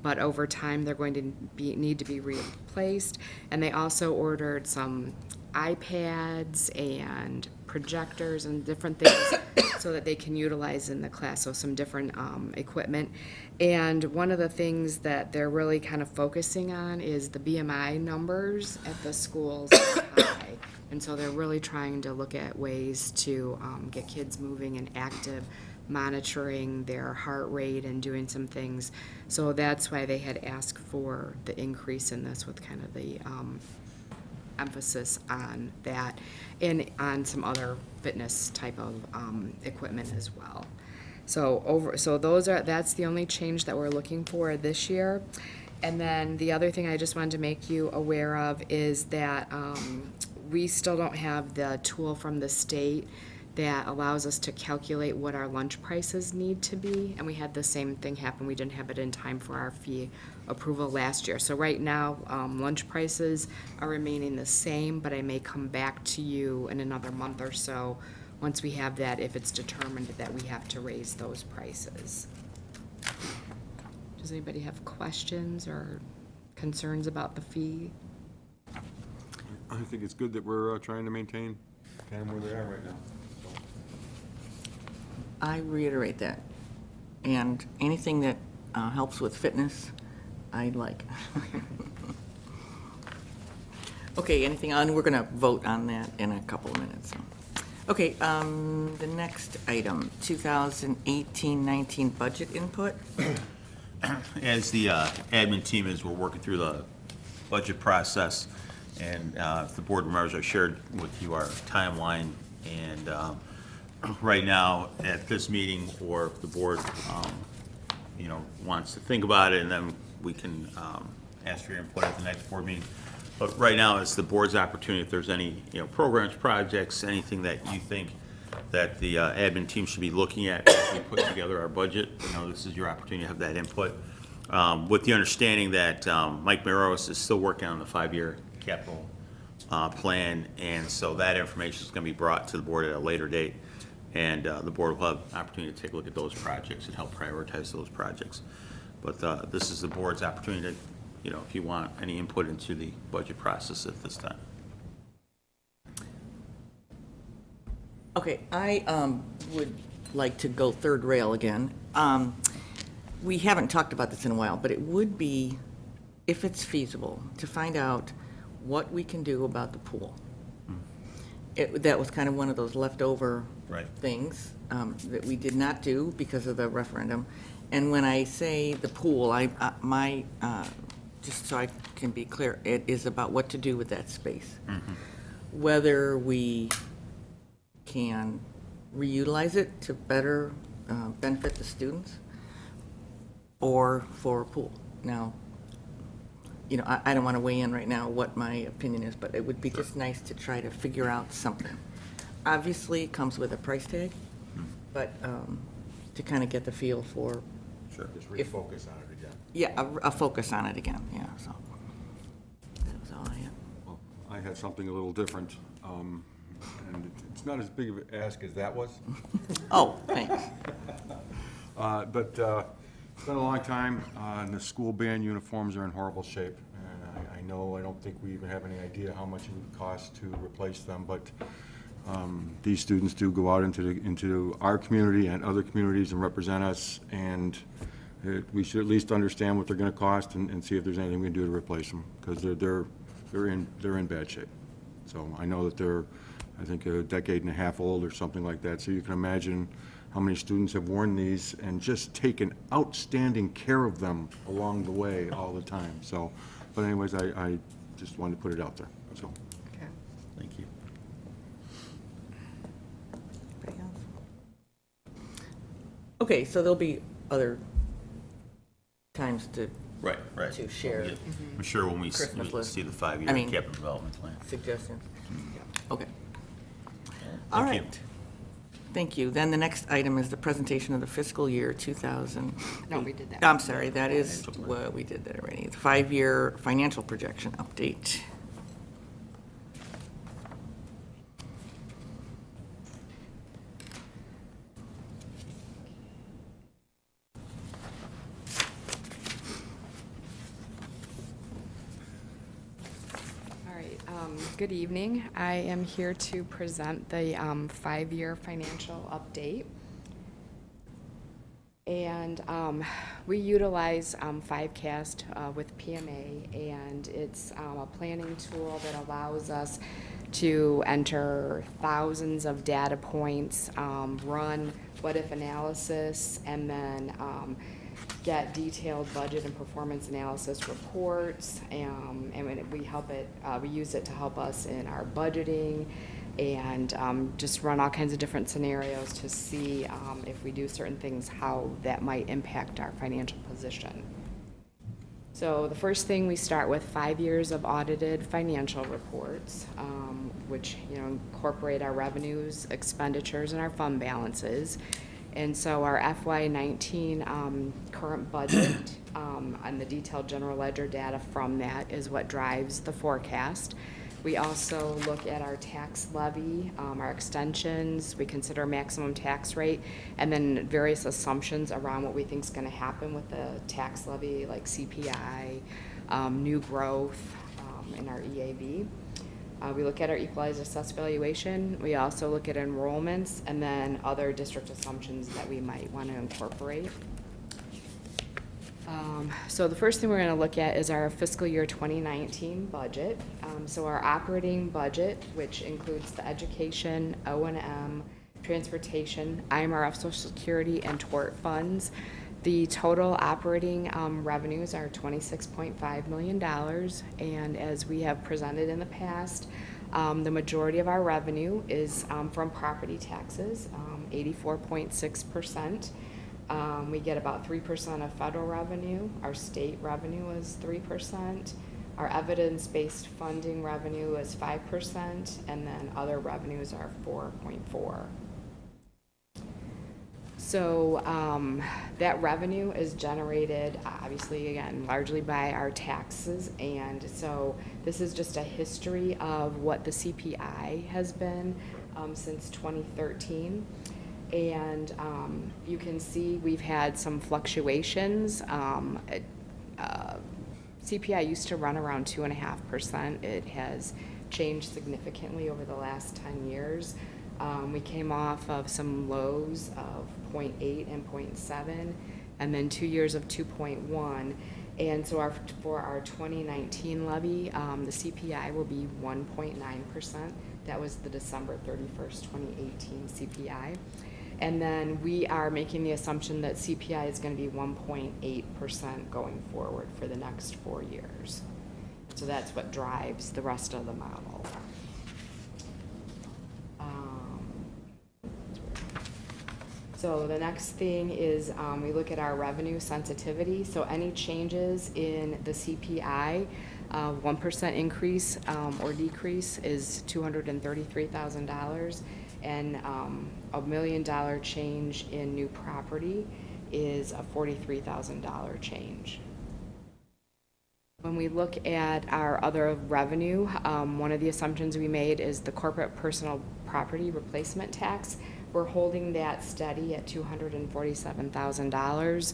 but over time they're going to need to be replaced. And they also ordered some iPads and projectors and different things so that they can utilize in the class, so some different equipment. And one of the things that they're really kind of focusing on is the BMI numbers at the schools are high. And so they're really trying to look at ways to get kids moving and active, monitoring their heart rate and doing some things. So that's why they had asked for the increase in this, with kind of the emphasis on that and on some other fitness type of equipment as well. So that's the only change that we're looking for this year. And then the other thing I just wanted to make you aware of is that we still don't have the tool from the state that allows us to calculate what our lunch prices need to be. And we had the same thing happen. We didn't have it in time for our fee approval last year. So right now, lunch prices are remaining the same, but I may come back to you in another month or so once we have that, if it's determined that we have to raise those prices. Does anybody have questions or concerns about the fee? I think it's good that we're trying to maintain kind of where they are right now. I reiterate that. And anything that helps with fitness, I'd like. Okay, anything on, we're going to vote on that in a couple of minutes. So. Okay, the next item, 2018-19 budget input. As the admin team, as we're working through the budget process, and if the board remembers, I shared with you our timeline, and right now at this meeting, or if the board wants to think about it, and then we can ask for your input at the next board meeting. But right now, it's the board's opportunity, if there's any programs, projects, anything that you think that the admin team should be looking at as we put together our budget. This is your opportunity to have that input. With the understanding that Mike Maros is still working on the 5-year capital plan, and so that information is going to be brought to the board at a later date, and the board will have an opportunity to take a look at those projects and help prioritize those projects. But this is the board's opportunity to, if you want any input into the budget process at this time. Okay, I would like to go third rail again. We haven't talked about this in a while, but it would be, if it's feasible, to find out what we can do about the pool. That was kind of one of those leftover things that we did not do because of the referendum. And when I say the pool, just so I can be clear, it is about what to do with that space. Whether we can reutilize it to better benefit the students, or for a pool. Now, I don't want to weigh in right now what my opinion is, but it would be just nice to try to figure out something. Obviously, it comes with a price tag, but to kind of get the feel for. Sure. Just refocus on it again. Yeah, a focus on it again, yeah, so. That was all I had. Well, I had something a little different, and it's not as big of an ask as that was. Oh, thanks. But it's been a long time, and the school band uniforms are in horrible shape. And I don't think we even have any idea how much it would cost to replace them, but these students do go out into our community and other communities and represent us, and we should at least understand what they're going to cost and see if there's anything we can do to replace them, because they're in bad shape. So I know that they're, I think, a decade and a half old or something like that. So you can imagine how many students have worn these and just taken outstanding care of them along the way all the time. So, but anyways, I just wanted to put it out there. So, Okay. Thank you. Anybody else? Okay, so there'll be other times to Right. to share I'm sure when we Christmas list. see the 5-year I mean- capital development plan. suggestions. Okay. Thank All you. right. Thank you. Then the next item is the presentation of the fiscal year 2000. No, we did that. I'm sorry, that is, well, we did that already. The 5-year financial projection update. All right, good evening. I am here to present the 5-year financial update. And we utilize FiveCast with PMA, and it's a planning tool that allows us to enter thousands of data points, run what-if analysis, and then get detailed budget and performance analysis reports, and we use it to help us in our budgeting, and just run all kinds of different scenarios to see if we do certain things, how that might impact our financial position. So the first thing, we start with 5 years of audited financial reports, which, you know, incorporate our revenues, expenditures, and our fund balances. And so our FY19 current budget and the detailed general ledger data from that is what drives the forecast. We also look at our tax levy, our extensions, we consider maximum tax rate, and then various assumptions around what we think is going to happen with the tax levy, like CPI, new growth in our EAV. We look at our equalized assessed valuation. We also look at enrollments and then other district assumptions that we might want to incorporate. So the first thing we're going to look at is our fiscal year 2019 budget. So our operating budget, which includes the education, O&M, transportation, IMRF, Social Security, and tort funds. The total operating revenues are $26.5 million, and as we have presented in the past, the majority of our revenue is from property taxes, 84.6%. We get about 3% of federal revenue. Our state revenue is 3%. Our evidence-based funding revenue is 5%, and then other revenues are 4.4%. So that revenue is generated, obviously, again, largely by our taxes. And so this is just a history of what the CPI has been since 2013. And you can see we've had some fluctuations. CPI used to run around 2.5%. It has changed significantly over the last 10 years. We came off of some lows of 0.8 and 0.7, and then 2 years of 2.1. And so for our 2019 levy, the CPI will be 1.9%. That was the December 31st, 2018 CPI. And then we are making the assumption that CPI is going to be 1.8% going forward for the next 4 years. So that's what drives the rest of the model. So the next thing is we look at our revenue sensitivity. So any changes in the CPI, 1% increase or decrease is $233,000, and $1 million change in new property is a $43,000 change. When we look at our other revenue, one of the assumptions we made is the corporate personal property replacement tax. We're holding that steady at $247,000.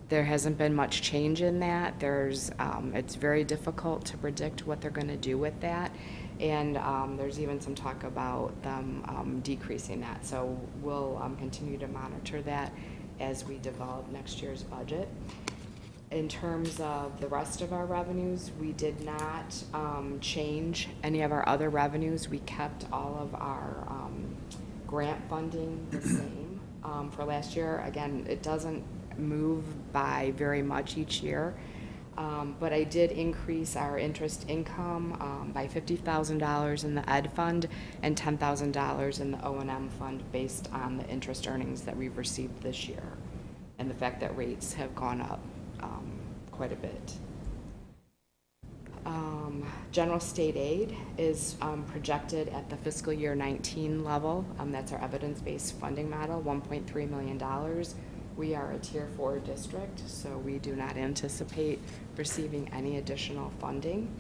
There hasn't been much change in that. It's very difficult to predict what they're going to do with that. And there's even some talk about them decreasing that. So we'll continue to monitor that as we develop next year's budget. In terms of the rest of our revenues, we did not change any of our other revenues. We kept all of our grant funding the same for last year. Again, it doesn't move by very much each year. But I did increase our interest income by $50,000 in the ed fund and $10,000 in the O&M fund based on the interest earnings that we've received this year and the fact that rates have gone up quite a bit. General state aid is projected at the fiscal year 19 level. That's our evidence-based funding model, $1.3 million. We are a Tier 4 district, so we do not anticipate receiving any additional funding.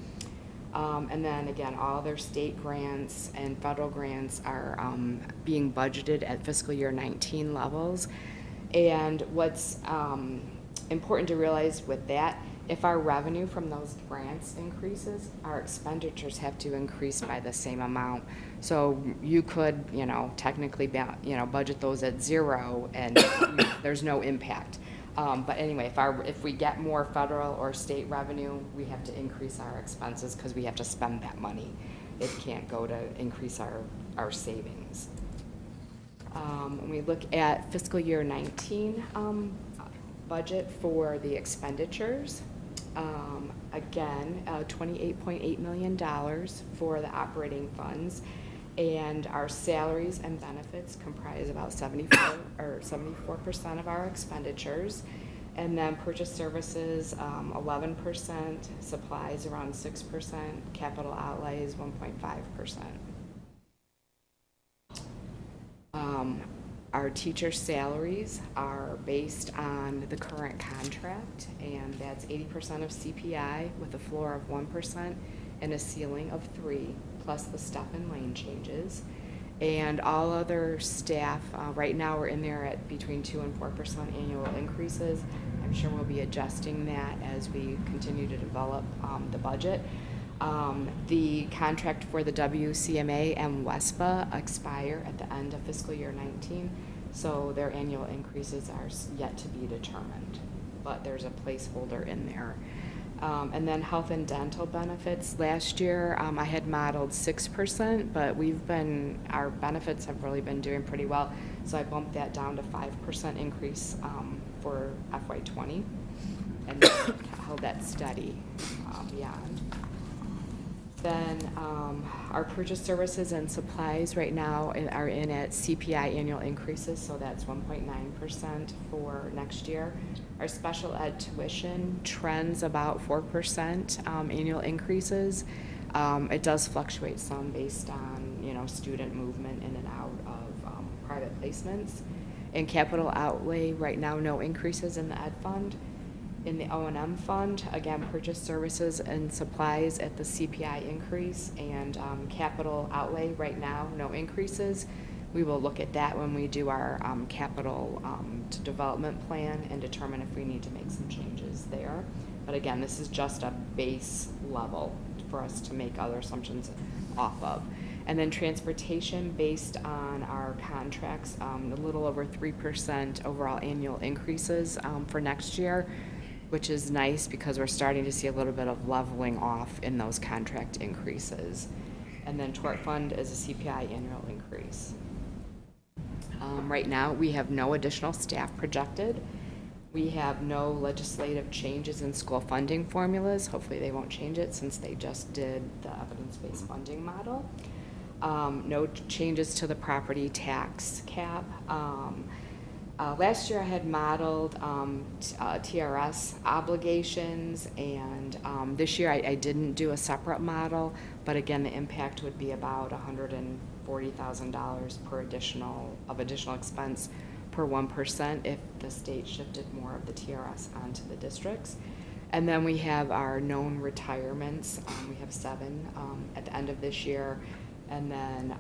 And then again, all their state grants and federal grants are being budgeted at fiscal year 19 levels. And what's important to realize with that, if our revenue from those grants increases, our expenditures have to increase by the same amount. So you could, technically, budget those at zero and there's no impact. But anyway, if we get more federal or state revenue, we have to increase our expenses because we have to spend that money. It can't go to increase our savings. When we look at fiscal year 19 budget for the expenditures, again, $28.8 million for the operating funds. And our salaries and benefits comprise about 74% of our expenditures. And then purchase services, 11%, supplies around 6%, capital outlays 1.5%. Our teacher salaries are based on the current contract, and that's 80% of CPI with a floor of 1% and a ceiling of 3%, plus the step and lane changes. And all other staff, right now we're in there at between 2% and 4% annual increases. I'm sure we'll be adjusting that as we continue to develop the budget. The contract for the WCMA and WESPA expire at the end of fiscal year 19, so their annual increases are yet to be determined, but there's a placeholder in there. And then health and dental benefits. Last year, I had modeled 6%, but our benefits have really been doing pretty well, so I bumped that down to 5% increase for FY20, and then held that steady beyond. Then our purchase services and supplies right now are in at CPI annual increases, so that's 1.9% for next year. Our special ed tuition trends about 4% annual increases. It does fluctuate some based on student movement in and out of private placements. In capital outlay right now, no increases in the ed fund. In the O&M fund, again, purchase services and supplies at the CPI increase, and capital outlay right now, no increases. We will look at that when we do our capital development plan and determine if we need to make some changes there. But again, this is just a base level for us to make other assumptions off of. And then transportation, based on our contracts, a little over 3% overall annual increases for next year, which is nice because we're starting to see a little bit of leveling off in those contract increases. And then tort fund is a CPI annual increase. Right now, we have no additional staff projected. We have no legislative changes in school funding formulas. Hopefully they won't change it since they just did the evidence-based funding model. No changes to the property tax cap. Last year I had modeled TRS obligations, and this year I didn't do a separate model, but again, the impact would be about $140,000 per additional expense per 1% if the state shifted more of the TRS onto the districts. And then we have our known retirements. We have 7 at the end of this year, and then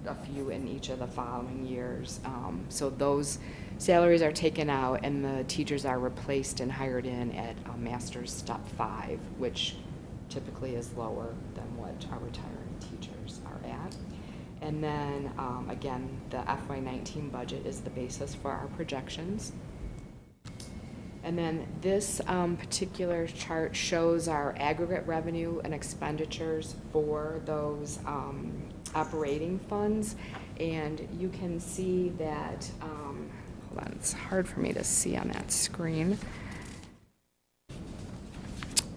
a few in each of the following years. So those salaries are taken out and the teachers are replaced and hired in at master's step 5, which typically is lower than what our retiring teachers are at. And then again, the FY19 budget is the basis for our projections. And then this particular chart shows our aggregate revenue and expenditures for those operating funds. And you can see that, hold on, it's hard for me to see on that screen.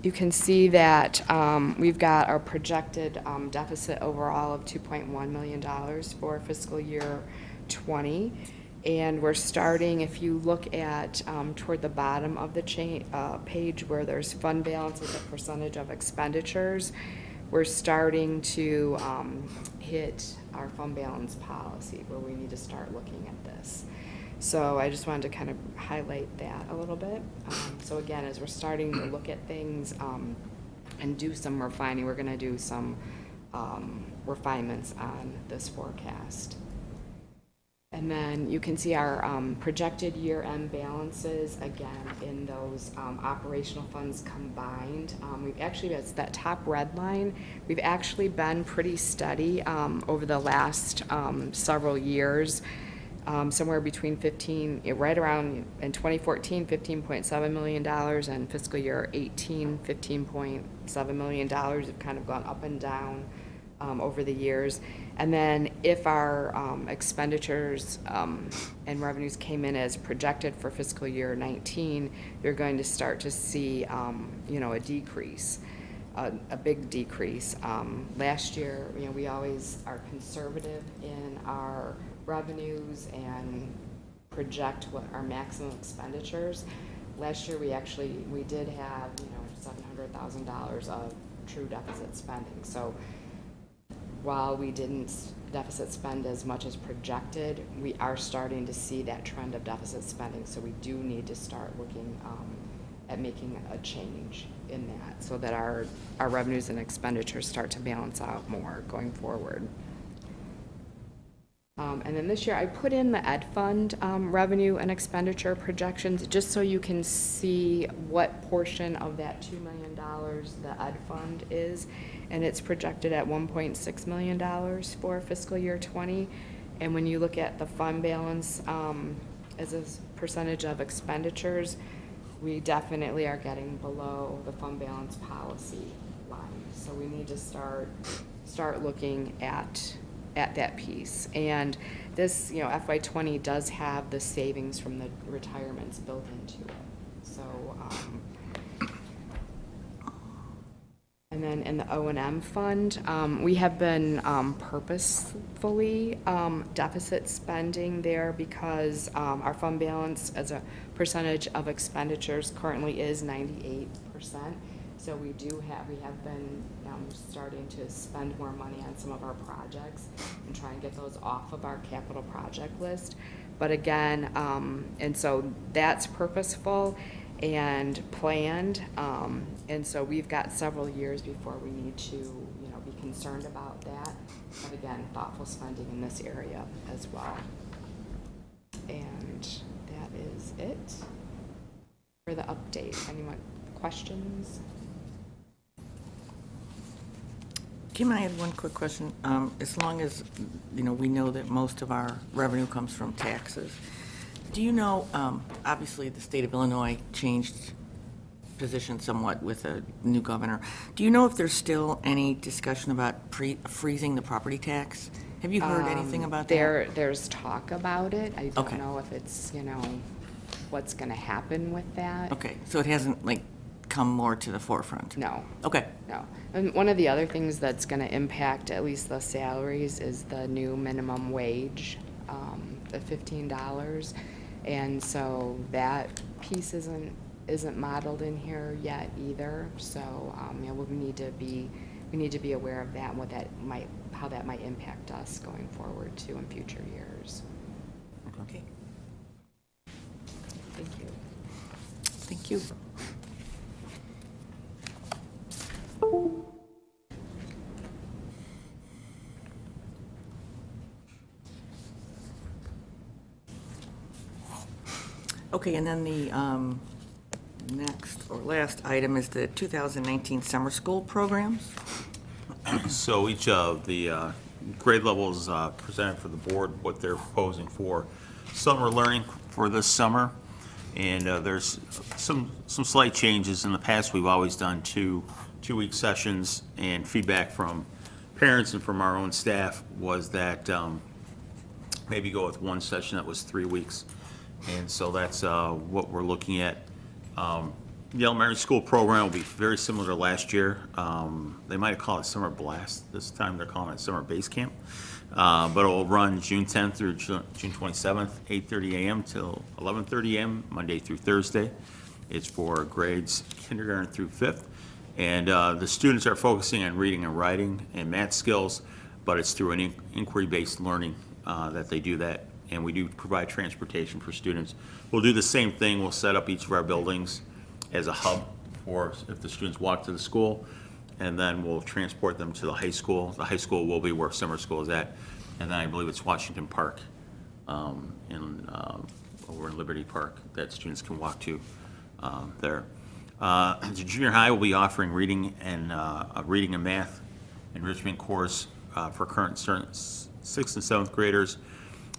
You can see that we've got our projected deficit overall of $2.1 million for fiscal year 20. And we're starting, if you look at toward the bottom of the page where there's fund balance as a percentage of expenditures, we're starting to hit our fund balance policy where we need to start looking at this. So I just wanted to kind of highlight that a little bit. So again, as we're starting to look at things and do some refining, we're going to do some refinements on this forecast. And then you can see our projected year-end balances, again, in those operational funds combined. We've actually, it's that top red line, we've actually been pretty steady over the last several years, somewhere between right around in 2014, $15.7 million, and fiscal year 18, $15.7 million. Have kind of gone up and down over the years. And then if our expenditures and revenues came in as projected for fiscal year 19, you're going to start to see, a decrease, a big decrease. Last year, we always are conservative in our revenues and project what our maximum expenditures. Last year, we did have, $700,000 of true deficit spending. So while we didn't deficit spend as much as projected, we are starting to see that trend of deficit spending. So we do need to start looking at making a change in that so that our revenues and expenditures start to balance out more going forward. And then this year, I put in the Ed Fund revenue and expenditure projections, just so you can see what portion of that $2 million the Ed Fund is. And it's projected at $1.6 million for fiscal year 20. And when you look at the fund balance as a percentage of expenditures, we definitely are getting below the fund balance policy line. So we need to start looking at that piece. And this, FY20 does have the savings from the retirements built into it. So, and then in the O&M fund, we have been purposefully deficit spending there because our fund balance as a percentage of expenditures currently is 98%. So we have been starting to spend more money on some of our projects and try and get those off of our capital project list. But again, and so that's purposeful and planned. And so we've got several years before we need to, be concerned about that. But again, thoughtful spending in this area as well. And that is it for the update. Anyone questions? Kim, I had one quick question. As long as, we know that most of our revenue comes from taxes, do you know, obviously the state of Illinois changed position somewhat with a new governor. Do you know if there's still any discussion about freezing the property tax? Have you heard anything about that? There's talk about it. I don't Okay. know if it's, what's going to happen with that. Okay, so it hasn't, come more to the forefront? No. Okay. No. And one of the other things that's going to impact at least the salaries is the new minimum wage, the $15. And so that piece isn't modeled in here yet either. So we need to be aware of that and how that might impact us going forward too in future years. Okay. Thank you. Thank you. Okay, and then the next or last item is the 2019 summer school programs. So each of the grade levels presented for the board what they're proposing for summer learning for this summer. And there's some slight changes. In the past, we've always done two-week sessions, and feedback from parents and from our own staff was that maybe go with one session that was 3 weeks. And so that's what we're looking at. The elementary school program will be very similar to last year. They might have called it Summer Blast. This time they're calling it Summer Base Camp. But it will run June 10th through June 27th, 8:30 a.m. till 11:30 a.m., Monday through Thursday. It's for grades kindergarten through 5th. And the students are focusing on reading and writing and math skills, but it's through an inquiry-based learning that they do that. And we do provide transportation for students. We'll do the same thing. We'll set up each of our buildings as a hub for if the students walk to the school, and then we'll transport them to the high school. The high school will be where summer school is at, and then I believe it's Washington Park over in Liberty Park that students can walk to there. The junior high will be offering reading and math enrichment course for current 6th and 7th graders.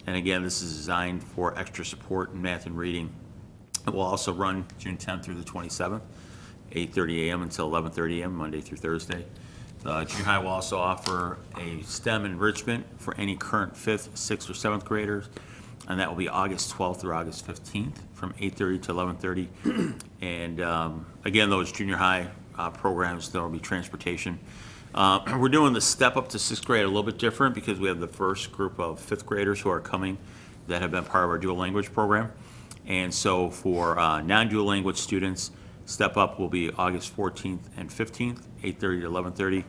And again, this is designed for extra support in math and reading. It will also run June 10th through the 27th, 8:30 a.m. until 11:30 a.m., Monday through Thursday. Junior high will also offer a STEM enrichment for any current 5th, 6th, or 7th graders, and that will be August 12th through August 15th from 8:30 to 11:30. And again, those junior high programs, there will be transportation. We're doing the step up to 6th grade a little bit different because we have the first group of 5th graders who are coming that have been part of our dual language program. And so for non-dual language students, step up will be August 14th and 15th, 8:30 to 11:30.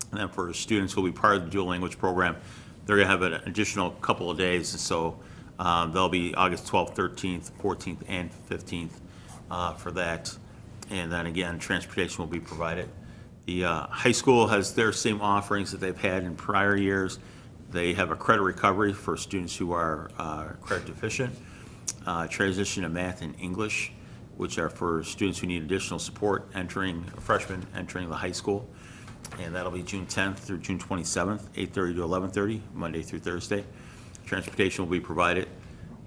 And then for students who will be part of the dual language program, they're going to have an additional couple of days. So they'll be August 12th, 13th, 14th, and 15th for that. And then again, transportation will be provided. The high school has their same offerings that they've had in prior years. They have a credit recovery for students who are credit deficient, transition to math and English, which are for students who need additional support freshmen entering the high school. And that'll be June 10th through June 27th, 8:30 to 11:30, Monday through Thursday. Transportation will be provided.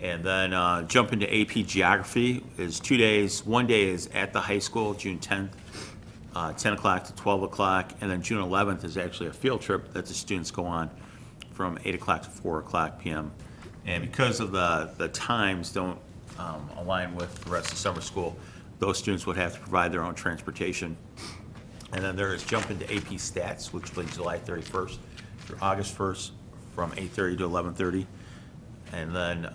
And then jump into AP Geography is 2 days. 1 day is at the high school, June 10th, 10 o'clock to 12 o'clock. And then June 11th is actually a field trip that the students go on from 8 o'clock to 4 o'clock p.m. And because of the times don't align with the rest of summer school, those students would have to provide their own transportation. And then there is jump into AP Stats, which will be July 31st through August 1st from 8:30 to 11:30. And then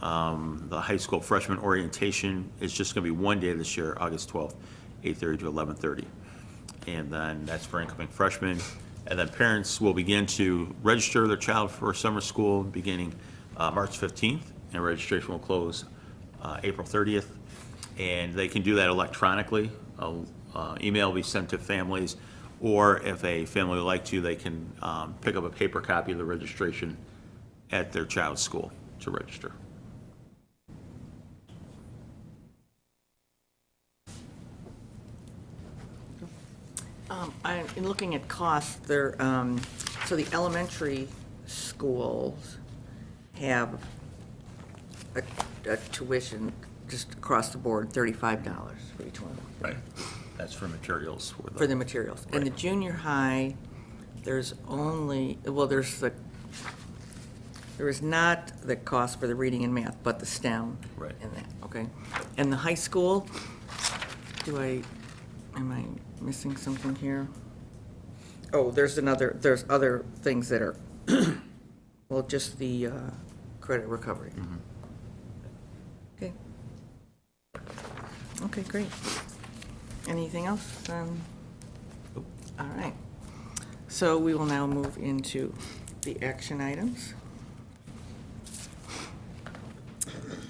the high school freshman orientation is just going to be 1 day this year, August 12th, 8:30 to 11:30. And then that's for incoming freshmen. And then parents will begin to register their child for summer school beginning March 15th, and registration will close April 30th. And they can do that electronically. Email will be sent to families, or if a family would like to, they can pick up a paper copy of the registration at their child's school to register. In looking at costs, so the elementary schools have a tuition just across the board, $35 for each one. Right. That's for materials. For the materials. In the junior high, there's only, well, there is not the cost for the reading and math, but the STEM. Right. And that, okay? And the high school, am I missing something here? Oh, there's other things that are, well, just the credit recovery. Okay. Okay, great. Anything else? All right. So we will now move into the action items.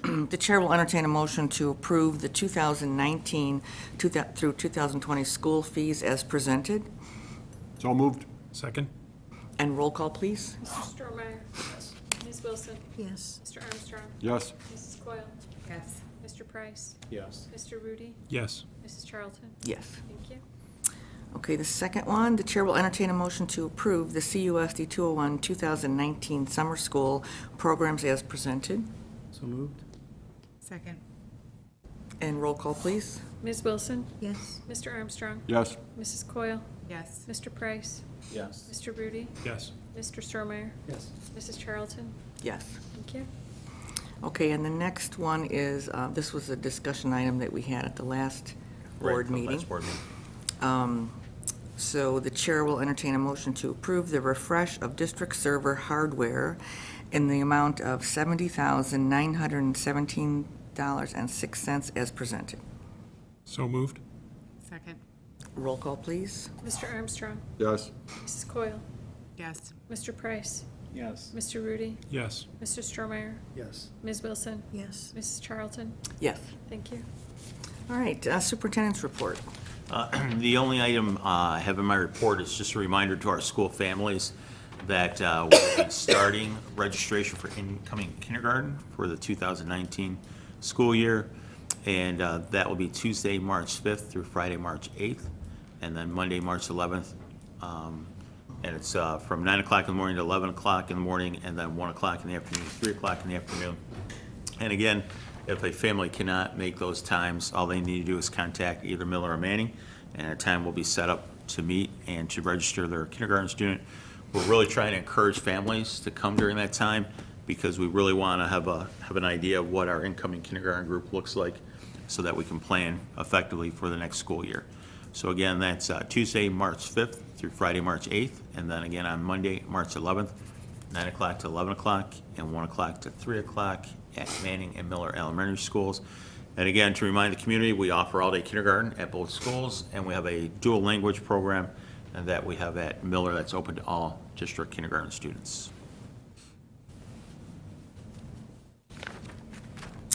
The chair will entertain a motion to approve the 2019 through 2020 school fees as presented. So moved. Second? And roll call, please. Mr. Stromeyer? Yes. Ms. Wilson? Yes. Mr. Armstrong? Yes. Mrs. Coyle? Yes. Mr. Price? Yes. Mr. Rudy? Yes. Mrs. Charlton? Yes. Thank you. Okay, the second one, the chair will entertain a motion to approve the CUSD 201 2019 summer school programs as presented. So moved? Second. And roll call, please. Ms. Wilson? Yes. Mr. Armstrong? Yes. Mrs. Coyle? Yes. Mr. Price? Yes. Mr. Rudy? Yes. Mr. Stromeyer? Yes. Mrs. Charlton? Yes. Thank you. Okay, and the next one is, this was a discussion item that we had at the last board Right, the meeting. last board meeting. So the chair will entertain a motion to approve the refresh of district server hardware in the amount of $70,917.06 as presented. So moved? Second. Roll call, please. Mr. Armstrong? Yes. Mrs. Coyle? Yes. Mr. Price? Yes. Mr. Rudy? Yes. Mr. Stromeyer? Yes. Ms. Wilson? Yes. Mrs. Charlton? Yes. Thank you. All right, superintendent's report. The only item I have in my report is just a reminder to our school families that we'll be starting registration for incoming kindergarten for the 2019 school year. And that will be Tuesday, March 5th through Friday, March 8th, and then Monday, March 11th. And it's from 9 o'clock in the morning to 11 o'clock in the morning, and then 1 o'clock in the afternoon, 3 o'clock in the afternoon. And again, if a family cannot make those times, all they need to do is contact either Miller or Manning, and a time will be set up to meet and to register their kindergarten student. We're really trying to encourage families to come during that time because we really want to have an idea of what our incoming kindergarten group looks like so that we can plan effectively for the next school year. So again, that's Tuesday, March 5th through Friday, March 8th, and then again on Monday, March 11th, 9 o'clock to 11 o'clock, and 1 o'clock to 3 o'clock at Manning and Miller Elementary Schools. And again, to remind the community, we offer all-day kindergarten at both schools, and we have a dual language program that we have at Miller that's open to all district kindergarten students.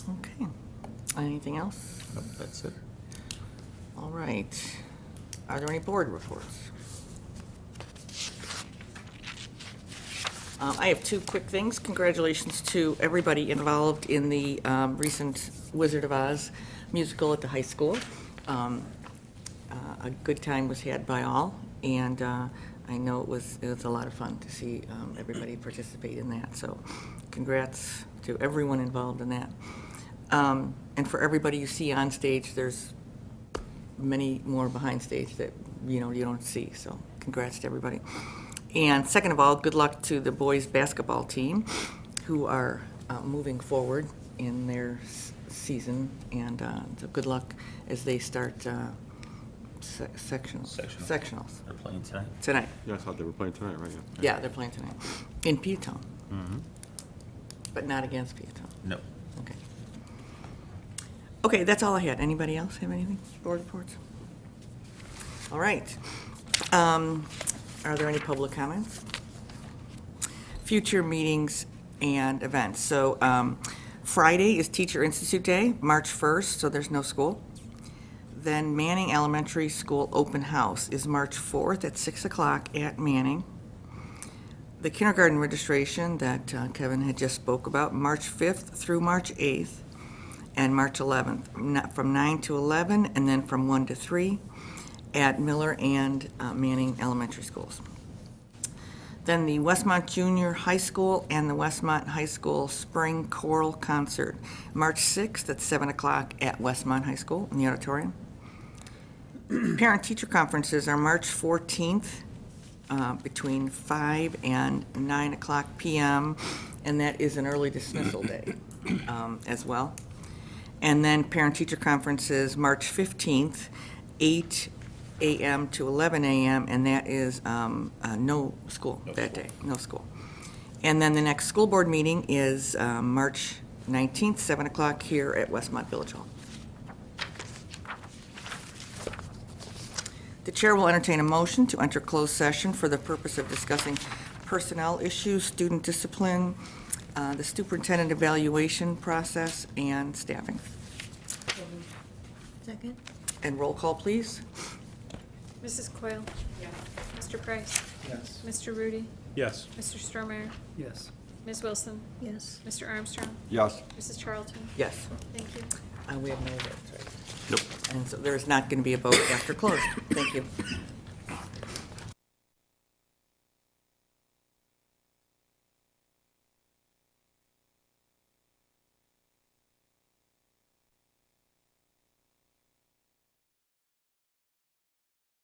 Okay. Anything else? Nope, that's it. All right. Are there any board reports? I have two quick things. Congratulations to everybody involved in the recent Wizard of Oz musical at the high school. A good time was had by all, and I know it was a lot of fun to see everybody participate in that. So congrats to everyone involved in that. And for everybody you see on stage, there's many more behind stage that you don't see. So congrats to everybody. And second of all, good luck to the boys basketball team who are moving forward in their season, and so good luck as they start sectionals. They're playing tonight. Tonight. Yeah, I thought they were playing tonight, right? Yeah, they're playing tonight in Peatone, but not against Peatone. No. Okay. Okay, that's all I had. Anybody else have anything? Board reports? All right. Are there any public comments? Future meetings and events. So Friday is Teacher Institute Day, March 1st, so there's no school. Then Manning Elementary School Open House is March 4th at 6 o'clock at Manning. The kindergarten registration that Kevin had just spoke about, March 5th through March 8th, and March 11th, from 9 to 11, and then from 1 to 3 at Miller and Manning Elementary Schools. Then the Westmont Junior High School and the Westmont High School Spring Choral Concert, March 6th at 7 o'clock at Westmont High School in the auditorium. Parent-teacher conferences are March 14th between 5 and 9 o'clock p.m., and that is an early dismissal day as well. And then parent-teacher conferences, March 15th, 8 a.m. to 11 a.m., and that is no school that day, no school. And then the next school board meeting is March 19th, 7 o'clock here at Westmont Village Hall. The chair will entertain a motion to enter closed session for the purpose of discussing personnel issues, student discipline, the superintendent evaluation process, and staffing. Second. And roll call, please. Mrs. Coyle? Yes. Mr. Price? Yes. Mr. Rudy? Yes. Mr. Stromeyer? Yes. Ms. Wilson? Yes. Mr. Armstrong? Yes. Mrs. Charlton? Yes. Thank you. We have no votes, right? Nope. And so there's not going to be a vote after closed. Thank you.